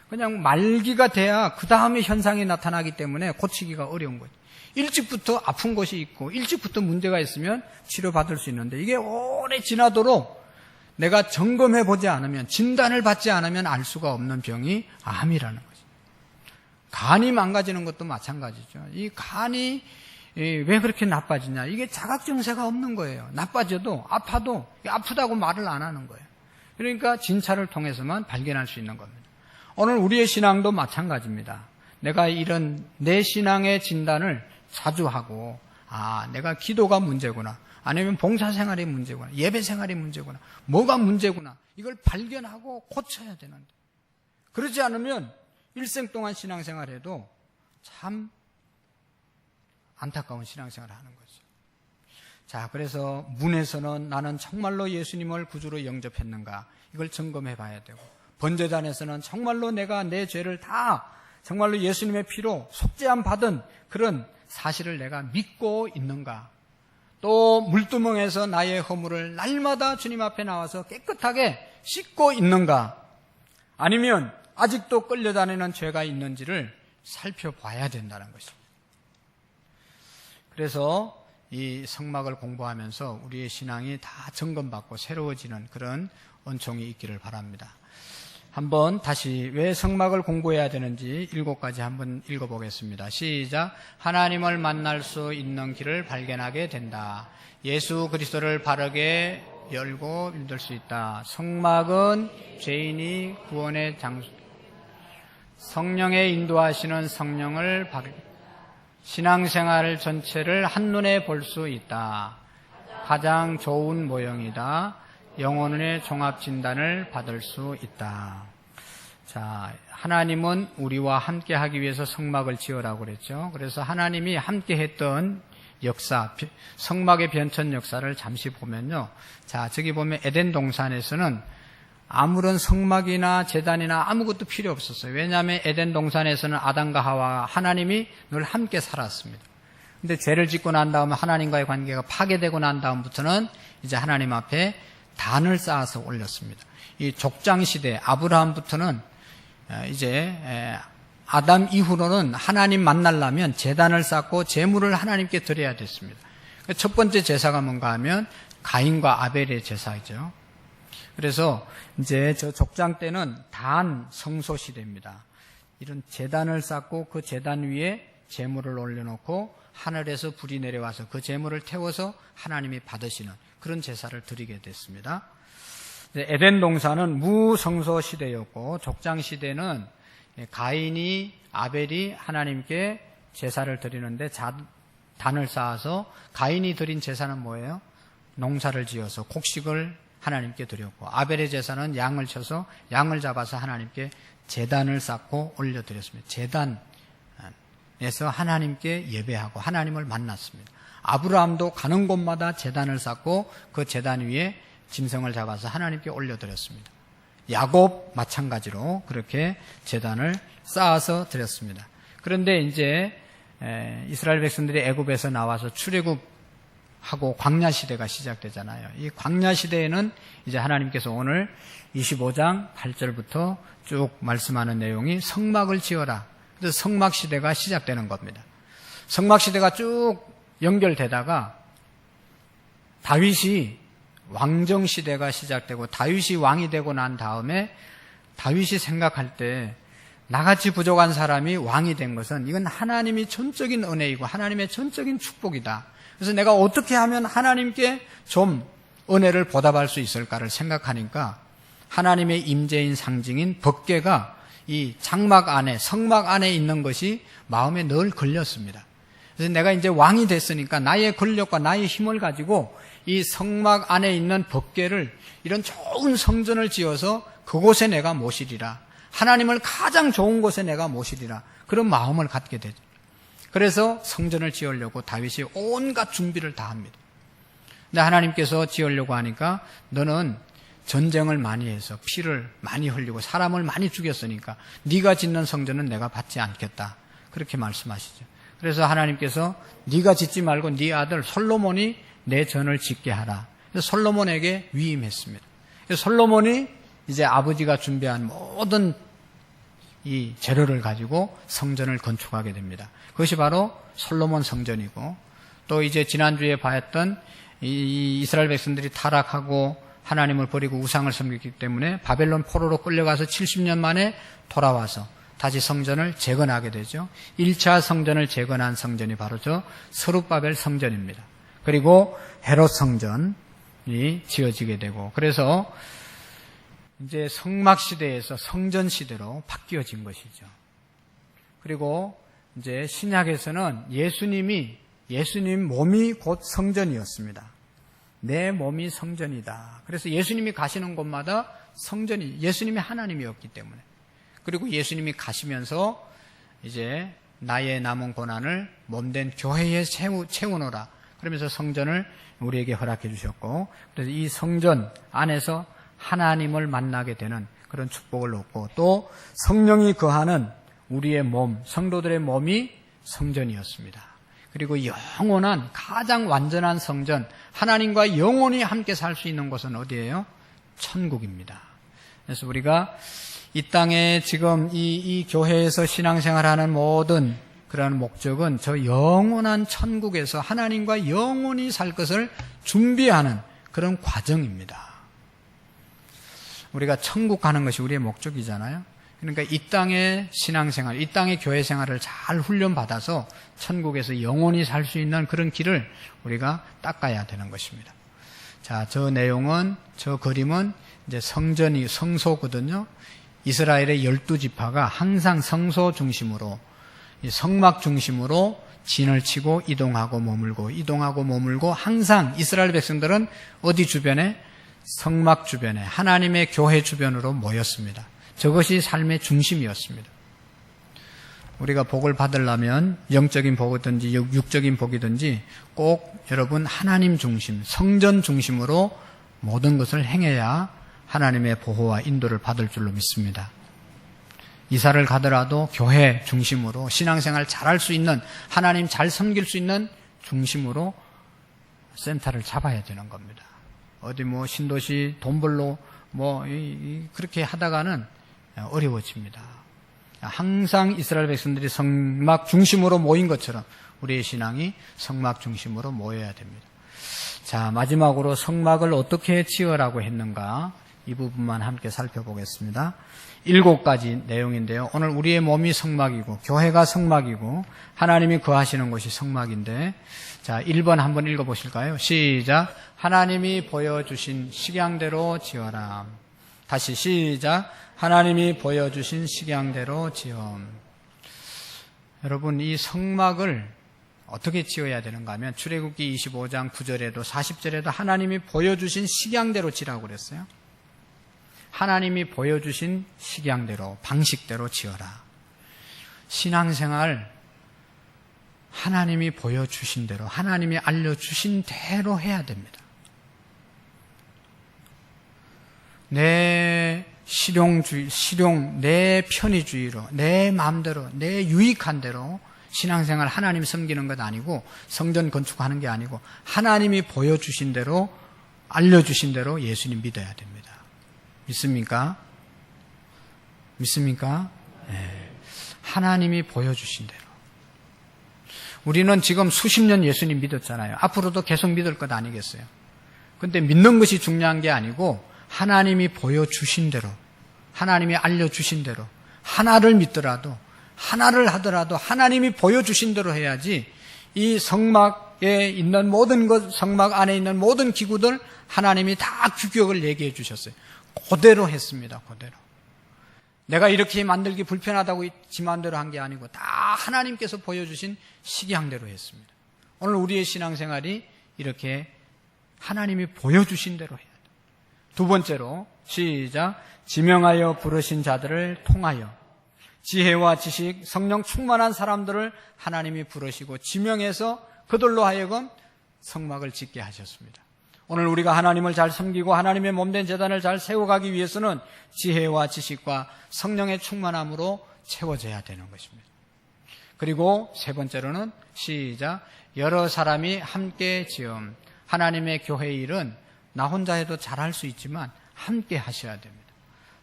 그냥 말기가 돼야 그 다음에 현상이 나타나기 때문에 고치기가 어려운 거죠. 일찍부터 아픈 것이 있고 일찍부터 문제가 있으면 치료받을 수 있는데 이게 오래 지나도록 내가 점검해보지 않으면 진단을 받지 않으면 알 수가 없는 병이 암이라는 거죠. 간이 망가지는 것도 마찬가지죠. 이 간이 왜 그렇게 나빠지냐? 이게 자각정세가 없는 거예요. 나빠져도 아파도 아프다고 말을 안 하는 거예요. 그러니까 진찰을 통해서만 발견할 수 있는 겁니다. 오늘 우리의 신앙도 마찬가지입니다. 내가 이런 내 신앙의 진단을 자주 하고 내가 기도가 문제구나. 아니면 봉사생활이 문제구나. 예배생활이 문제구나. 뭐가 문제구나. 이걸 발견하고 고쳐야 되는데 그러지 않으면 일생 동안 신앙생활해도 참 안타까운 신앙생활을 하는 거죠. 자, 그래서 문에서는 나는 정말로 예수님을 구주로 영접했는가 이걸 점검해 봐야 되고 번제단에서는 정말로 내가 내 죄를 다 정말로 예수님의 피로 속죄함 받은 그런 사실을 내가 믿고 있는가. 또 물두멍에서 나의 허물을 날마다 주님 앞에 나와서 깨끗하게 씻고 있는가. 아니면 아직도 끌려다니는 죄가 있는지를 살펴봐야 된다는 것입니다. 그래서 이 성막을 공부하면서 우리의 신앙이 다 점검받고 새로워지는 그런 은총이 있기를 바랍니다. 한번 다시 왜 성막을 공부해야 되는지 7가지 한번 읽어보겠습니다. 시작. 하나님을 만날 수 있는 길을 발견하게 된다. 예수 그리스도를 바르게 열고 믿을 수 있다. 성막은 죄인이 구원의 장소, 성령의 인도하시는 성령을 신앙생활 전체를 한눈에 볼 수 있다. 가장 좋은 모형이다. 영혼의 종합진단을 받을 수 있다. 자, 하나님은 우리와 함께 하기 위해서 성막을 지으라고 그랬죠. 그래서 하나님이 함께 했던 역사, 성막의 변천 역사를 잠시 보면요. 자, 저기 보면 에덴 동산에서는 아무런 성막이나 제단이나 아무것도 필요 없었어요. 왜냐하면 에덴 동산에서는 아담과 하와가 하나님이 늘 함께 살았습니다. 근데 죄를 짓고 난 다음에 하나님과의 관계가 파괴되고 난 다음부터는 이제 하나님 앞에 단을 쌓아서 올렸습니다. 이 족장 시대 아브라함부터는 이제 아담 이후로는 하나님 만나려면 제단을 쌓고 제물을 하나님께 드려야 됐습니다. 첫 번째 제사가 뭔가 하면 가인과 아벨의 제사이죠. 그래서 이제 저 족장 때는 단 성소 시대입니다. 이런 제단을 쌓고 그 제단 위에 제물을 올려놓고 하늘에서 불이 내려와서 그 제물을 태워서 하나님이 받으시는 그런 제사를 드리게 됐습니다. 에덴 동산은 무성소 시대였고 족장 시대는 가인이 아벨이 하나님께 제사를 드리는데 단을 쌓아서 가인이 드린 제사는 뭐예요? 농사를 지어서 곡식을 하나님께 드렸고 아벨의 제사는 양을 쳐서 양을 잡아서 하나님께 제단을 쌓고 올려드렸습니다. 제단에서 하나님께 예배하고 하나님을 만났습니다. 아브라함도 가는 곳마다 제단을 쌓고 그 제단 위에 짐승을 잡아서 하나님께 올려드렸습니다. 야곱 마찬가지로 그렇게 제단을 쌓아서 드렸습니다. 그런데 이제 이스라엘 백성들이 애굽에서 나와서 출애굽하고 광야 시대가 시작되잖아요. 이 광야 시대에는 이제 하나님께서 오늘 25장 8절부터 쭉 말씀하는 내용이 성막을 지어라. 그래서 성막 시대가 시작되는 겁니다. 성막 시대가 쭉 연결되다가 다윗이 왕정 시대가 시작되고 다윗이 왕이 되고 난 다음에 다윗이 생각할 때 나같이 부족한 사람이 왕이 된 것은 이건 하나님이 전적인 은혜이고 하나님의 전적인 축복이다. 그래서 내가 어떻게 하면 하나님께 좀 은혜를 보답할 수 있을까를 생각하니까 하나님의 임재인 상징인 법궤가 이 장막 안에, 성막 안에 있는 것이 마음에 늘 걸렸습니다. 그래서 내가 이제 왕이 됐으니까 나의 권력과 나의 힘을 가지고 이 성막 안에 있는 법궤를 이런 좋은 성전을 지어서 그곳에 내가 모시리라. 하나님을 가장 좋은 곳에 내가 모시리라. 그런 마음을 갖게 되죠. 그래서 성전을 지으려고 다윗이 온갖 준비를 다 합니다. 근데 하나님께서 지으려고 하니까 너는 전쟁을 많이 해서 피를 많이 흘리고 사람을 많이 죽였으니까 네가 짓는 성전은 내가 받지 않겠다. 그렇게 말씀하시죠. 그래서 하나님께서 네가 짓지 말고 네 아들 솔로몬이 내 전을 짓게 하라. 그래서 솔로몬에게 위임했습니다. 그래서 솔로몬이 이제 아버지가 준비한 모든 이 재료를 가지고 성전을 건축하게 됩니다. 그것이 바로 솔로몬 성전이고 또 이제 지난주에 봤던 이 이스라엘 백성들이 타락하고 하나님을 버리고 우상을 섬겼기 때문에 바벨론 포로로 끌려가서 70년 만에 돌아와서 다시 성전을 재건하게 되죠. 1차 성전을 재건한 성전이 바로 저 스룹바벨 성전입니다. 그리고 헤롯 성전이 지어지게 되고 그래서 이제 성막 시대에서 성전 시대로 바뀌어진 것이죠. 그리고 이제 신약에서는 예수님 몸이 곧 성전이었습니다. 내 몸이 성전이다. 그래서 예수님이 가시는 곳마다 성전이 예수님이 하나님이었기 때문에 그리고 예수님이 가시면서 이제 나의 남은 고난을 몸된 교회에 채우노라. 그러면서 성전을 우리에게 허락해 주셨고 그래서 이 성전 안에서 하나님을 만나게 되는 그런 축복을 얻고 또 성령이 거하는 우리의 몸, 성도들의 몸이 성전이었습니다. 그리고 영원한 가장 완전한 성전, 하나님과 영원히 함께 살 수 있는 곳은 어디예요? 천국입니다. 그래서 우리가 이 땅에 지금 이 교회에서 신앙생활하는 모든 그런 목적은 저 영원한 천국에서 하나님과 영원히 살 것을 준비하는 그런 과정입니다. 우리가 천국 가는 것이 우리의 목적이잖아요. 그러니까 이 땅의 신앙생활, 이 땅의 교회생활을 잘 훈련받아서 천국에서 영원히 살 수 있는 그런 길을 우리가 닦아야 되는 것입니다. 자, 저 내용은, 저 그림은 이제 성소거든요. 이스라엘의 12지파가 항상 성소 중심으로, 이 성막 중심으로 진을 치고 이동하고 머물고 항상 이스라엘 백성들은 어디 주변에? 성막 주변에, 하나님의 교회 주변으로 모였습니다. 저것이 삶의 중심이었습니다. 우리가 복을 받으려면 영적인 복이든지 육적인 복이든지 꼭 여러분 하나님 중심, 성전 중심으로 모든 것을 행해야 하나님의 보호와 인도를 받을 줄로 믿습니다. 이사를 가더라도 교회 중심으로 신앙생활 잘할 수 있는, 하나님 잘 섬길 수 있는 중심으로 센터를 잡아야 되는 겁니다. 어디 신도시 돈 벌러 그렇게 하다가는 어려워집니다. 항상 이스라엘 백성들이 성막 중심으로 모인 것처럼 우리의 신앙이 성막 중심으로 모여야 됩니다. 자, 마지막으로 성막을 어떻게 지으라고 했는가? 이 부분만 함께 살펴보겠습니다. 7가지 내용인데요. 오늘 우리의 몸이 성막이고 교회가 성막이고 하나님이 거하시는 곳이 성막인데 자, 1번 한번 읽어보실까요? 시작. 하나님이 보여주신 식양대로 지어라. 다시 시작. 하나님이 보여주신 식양대로 지어. 여러분, 이 성막을 어떻게 지어야 되는가 하면 출애굽기 25장 9절에도 40절에도 하나님이 보여주신 식양대로 지라고 그랬어요. 하나님이 보여주신 식양대로, 방식대로 지어라. 신앙생활 하나님이 보여주신 대로, 하나님이 알려주신 대로 해야 됩니다. 내 내 편의주의로, 내 마음대로, 내 유익한 대로 신앙생활 하나님 섬기는 것 아니고 성전 건축하는 게 아니고 하나님이 보여주신 대로, 알려주신 대로 예수님 믿어야 됩니다. 믿습니까? 믿습니까? 네. 하나님이 보여주신 대로. 우리는 지금 수십 년 예수님 믿었잖아요. 앞으로도 계속 믿을 것 아니겠어요? 근데 믿는 것이 중요한 게 아니고 하나님이 보여주신 대로, 하나님이 알려주신 대로, 하나를 믿더라도, 하나를 하더라도 하나님이 보여주신 대로 해야지. 이 성막에 있는 모든 것, 성막 안에 있는 모든 기구들 하나님이 다 규격을 얘기해 주셨어요. 그대로 했습니다. 그대로. 내가 이렇게 만들기 불편하다고 지 마음대로 한 게 아니고 다 하나님께서 보여주신 식양대로 했습니다. 오늘 우리의 신앙생활이 이렇게 하나님이 보여주신 대로 해야 돼요. 두 번째로 시작. 지명하여 부르신 자들을 통하여 지혜와 지식, 성령 충만한 사람들을 하나님이 부르시고 지명해서 그들로 하여금 성막을 짓게 하셨습니다. 오늘 우리가 하나님을 잘 섬기고 하나님의 몸된 제단을 잘 세워가기 위해서는 지혜와 지식과 성령의 충만함으로 채워져야 되는 것입니다. 그리고 세 번째로는 시작. 여러 사람이 함께 지음. 하나님의 교회 일은 나 혼자 해도 잘할 수 있지만 함께 하셔야 됩니다.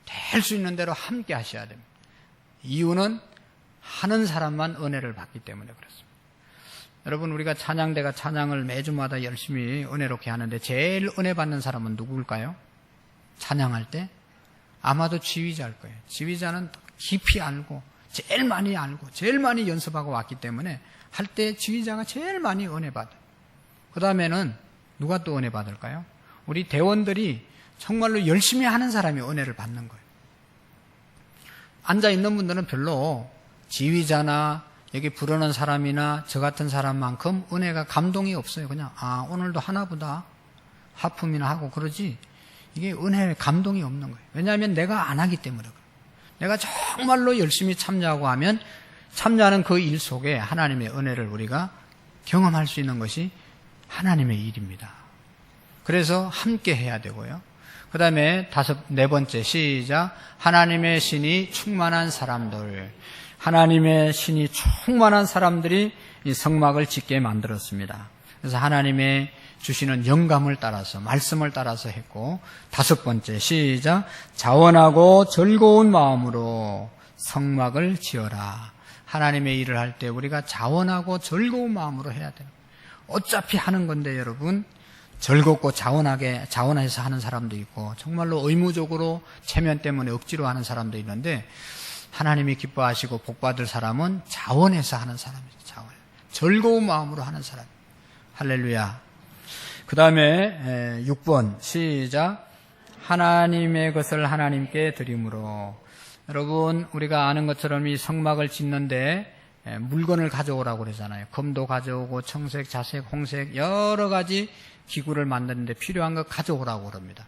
될 수 있는 대로 함께 하셔야 됩니다. 이유는 하는 사람만 은혜를 받기 때문에 그렇습니다. 여러분, 우리가 찬양대가 찬양을 매주마다 열심히 은혜롭게 하는데 제일 은혜 받는 사람은 누구일까요? 찬양할 때? 아마도 지휘자일 거예요. 지휘자는 깊이 알고 제일 많이 알고 제일 많이 연습하고 왔기 때문에 할 때 지휘자가 제일 많이 은혜 받아요. 그 다음에는 누가 또 은혜 받을까요? 우리 대원들이 정말로 열심히 하는 사람이 은혜를 받는 거예요. 앉아있는 분들은 별로 지휘자나 여기 부르는 사람이나 저 같은 사람만큼 은혜가 감동이 없어요. 그냥 오늘도 하나보다 하품이나 하고 그러지 이게 은혜에 감동이 없는 거예요. 왜냐하면 내가 안 하기 때문에 그래요. 내가 정말로 열심히 참여하고 하면 참여하는 그 일 속에 하나님의 은혜를 우리가 경험할 수 있는 것이 하나님의 일입니다. 그래서 함께 해야 되고요. 그 다음에 네 번째 시작. 하나님의 신이 충만한 사람들. 하나님의 신이 충만한 사람들이 이 성막을 짓게 만들었습니다. 그래서 하나님의 주시는 영감을 따라서 말씀을 따라서 했고 다섯 번째 시작. 자원하고 즐거운 마음으로 성막을 지어라. 하나님의 일을 할 때 우리가 자원하고 즐거운 마음으로 해야 돼요. 어차피 하는 건데 여러분 즐겁고 자원해서 하는 사람도 있고 정말로 의무적으로 체면 때문에 억지로 하는 사람도 있는데 하나님이 기뻐하시고 복받을 사람은 자원해서 하는 사람이죠. 자원. 즐거운 마음으로 하는 사람. 할렐루야. 그 다음에 6번 시작. 하나님의 것을 하나님께 드림으로. 여러분 우리가 아는 것처럼 이 성막을 짓는데 물건을 가져오라고 그러잖아요. 금도 가져오고 청색, 자색, 홍색 여러 가지 기구를 만드는데 필요한 거 가져오라고 그럽니다.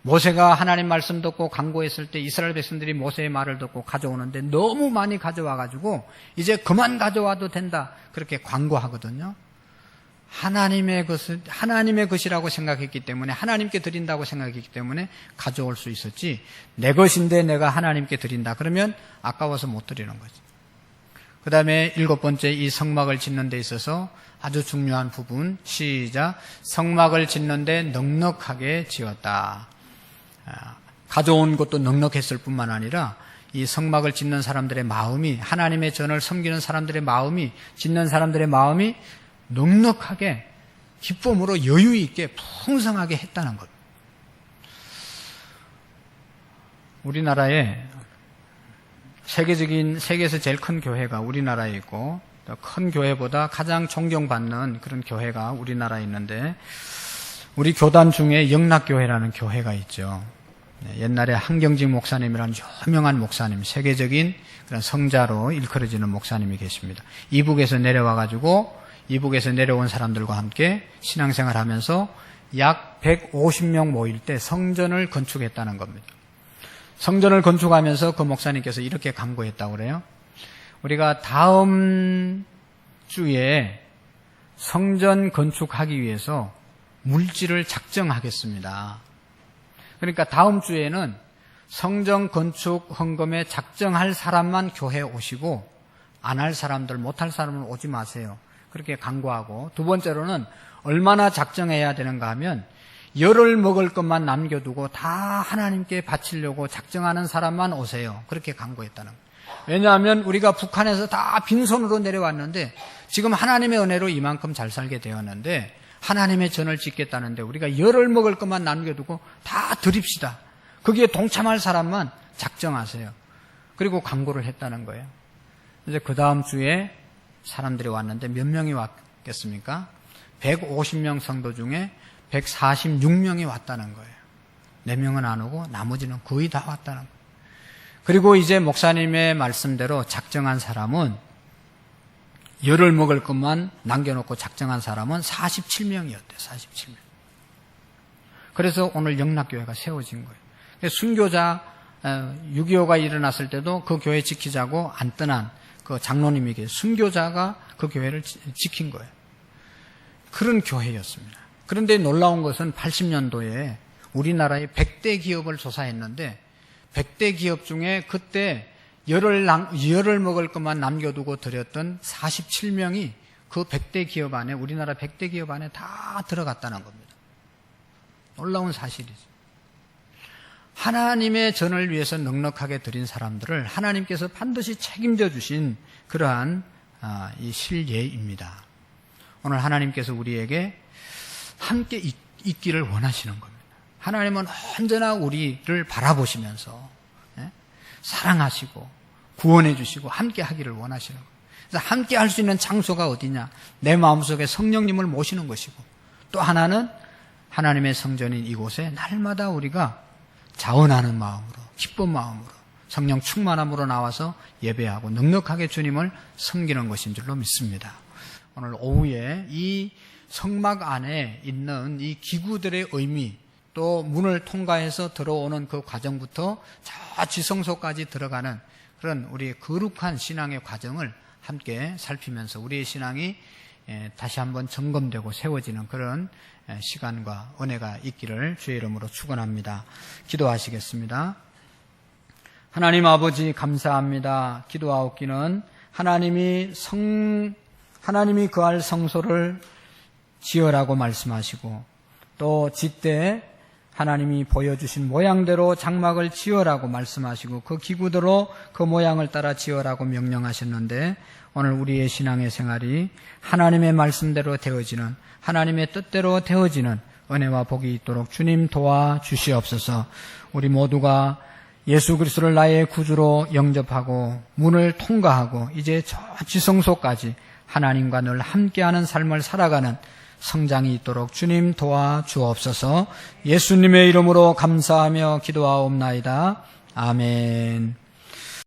모세가 하나님 말씀 듣고 간구했을 때 이스라엘 백성들이 모세의 말을 듣고 가져오는데 너무 많이 가져와가지고 이제 그만 가져와도 된다 그렇게 광고하거든요. 하나님의 것이라고 생각했기 때문에 하나님께 드린다고 생각했기 때문에 가져올 수 있었지 내 것인데 내가 하나님께 드린다 그러면 아까워서 못 드리는 거지. 그 다음에 7번째 이 성막을 짓는 데 있어서 아주 중요한 부분 시작. 성막을 짓는 데 넉넉하게 지었다. 가져온 것도 넉넉했을 뿐만 아니라 이 성막을 짓는 사람들의 마음이 하나님의 전을 섬기는 사람들의 마음이 짓는 사람들의 마음이 넉넉하게 기쁨으로 여유 있게 풍성하게 했다는 것. 우리나라에 세계에서 제일 큰 교회가 우리나라에 있고 큰 교회보다 가장 존경받는 그런 교회가 우리나라에 있는데 우리 교단 중에 영락교회라는 교회가 있죠. 옛날에 한경직 목사님이라는 유명한 목사님, 세계적인 그런 성자로 일컬어지는 목사님이 계십니다. 이북에서 내려온 사람들과 함께 신앙생활 하면서 약 150명 모일 때 성전을 건축했다는 겁니다. 성전을 건축하면서 그 목사님께서 이렇게 간구했다고 그래요. 우리가 다음 주에 성전 건축하기 위해서 물질을 작정하겠습니다. 그러니까 다음 주에는 성전 건축 헌금에 작정할 사람만 교회에 오시고 안 할 사람들, 못할 사람은 오지 마세요. 그렇게 간구하고 두 번째로는 얼마나 작정해야 되는가 하면 열을 먹을 것만 남겨두고 다 하나님께 바치려고 작정하는 사람만 오세요. 그렇게 간구했다는 거예요. 왜냐하면 우리가 북한에서 다 빈손으로 내려왔는데 지금 하나님의 은혜로 이만큼 잘 살게 되었는데 하나님의 전을 짓겠다는데 우리가 열을 먹을 것만 남겨두고 다 드립시다. 거기에 동참할 사람만 작정하세요. 그리고 광고를 했다는 거예요. 이제 그 다음 주에 사람들이 왔는데 몇 명이 왔겠습니까? 150명 성도 중에 146명이 왔다는 거예요. 4명은 안 오고 나머지는 거의 다 왔다는 거예요. 그리고 이제 목사님의 말씀대로 작정한 사람은 열을 먹을 것만 남겨놓고 작정한 사람은 47명이었대요. 47명. 그래서 오늘 영락교회가 세워진 거예요. 순교자 6.25가 일어났을 때도 그 교회 지키자고 안 떠난 그 장로님에게 순교자가 그 교회를 지킨 거예요. 그런 교회였습니다. 그런데 놀라운 것은 80년도에 우리나라의 100대 기업을 조사했는데 100대 기업 중에 그때 열을 먹을 것만 남겨두고 드렸던 47명이 그 100대 기업 안에, 우리나라 100대 기업 안에 다 들어갔다는 겁니다. 놀라운 사실이죠. 하나님의 전을 위해서 넉넉하게 드린 사람들을 하나님께서 반드시 책임져 주신 그러한 이 실예입니다. 오늘 하나님께서 우리에게 함께 있기를 원하시는 겁니다. 하나님은 언제나 우리를 바라보시면서 사랑하시고 구원해 주시고 함께 하기를 원하시는 거예요. 그래서 함께 할 수 있는 장소가 어디냐? 내 마음속에 성령님을 모시는 것이고, 또 하나는 하나님의 성전인 이곳에 날마다 우리가 자원하는 마음으로, 기쁜 마음으로, 성령 충만함으로 나와서 예배하고 넉넉하게 주님을 섬기는 것인 줄로 믿습니다. 오늘 오후에 이 성막 안에 있는 이 기구들의 의미, 또 문을 통과해서 들어오는 그 과정부터 저 지성소까지 들어가는 그런 우리의 거룩한 신앙의 과정을 함께 살피면서 우리의 신앙이 다시 한번 점검되고 세워지는 그런 시간과 은혜가 있기를 주의 이름으로 축원합니다. 기도하시겠습니다. 하나님 아버지 감사합니다. 기도하옵기는 하나님이 거할 성소를 지으라고 말씀하시고, 또 짓되 하나님이 보여주신 모양대로 장막을 지으라고 말씀하시고, 그 기구대로 그 모양을 따라 지으라고 명령하셨는데, 오늘 우리의 신앙의 생활이 하나님의 말씀대로 되어지는, 하나님의 뜻대로 되어지는 은혜와 복이 있도록 주님 도와주시옵소서. 우리 모두가 예수 그리스도를 나의 구주로 영접하고 문을 통과하고 이제 저 지성소까지 하나님과 늘 함께하는 삶을 살아가는 성장이 있도록 주님 도와주옵소서. 예수님의 이름으로 감사하며 기도하옵나이다. 아멘.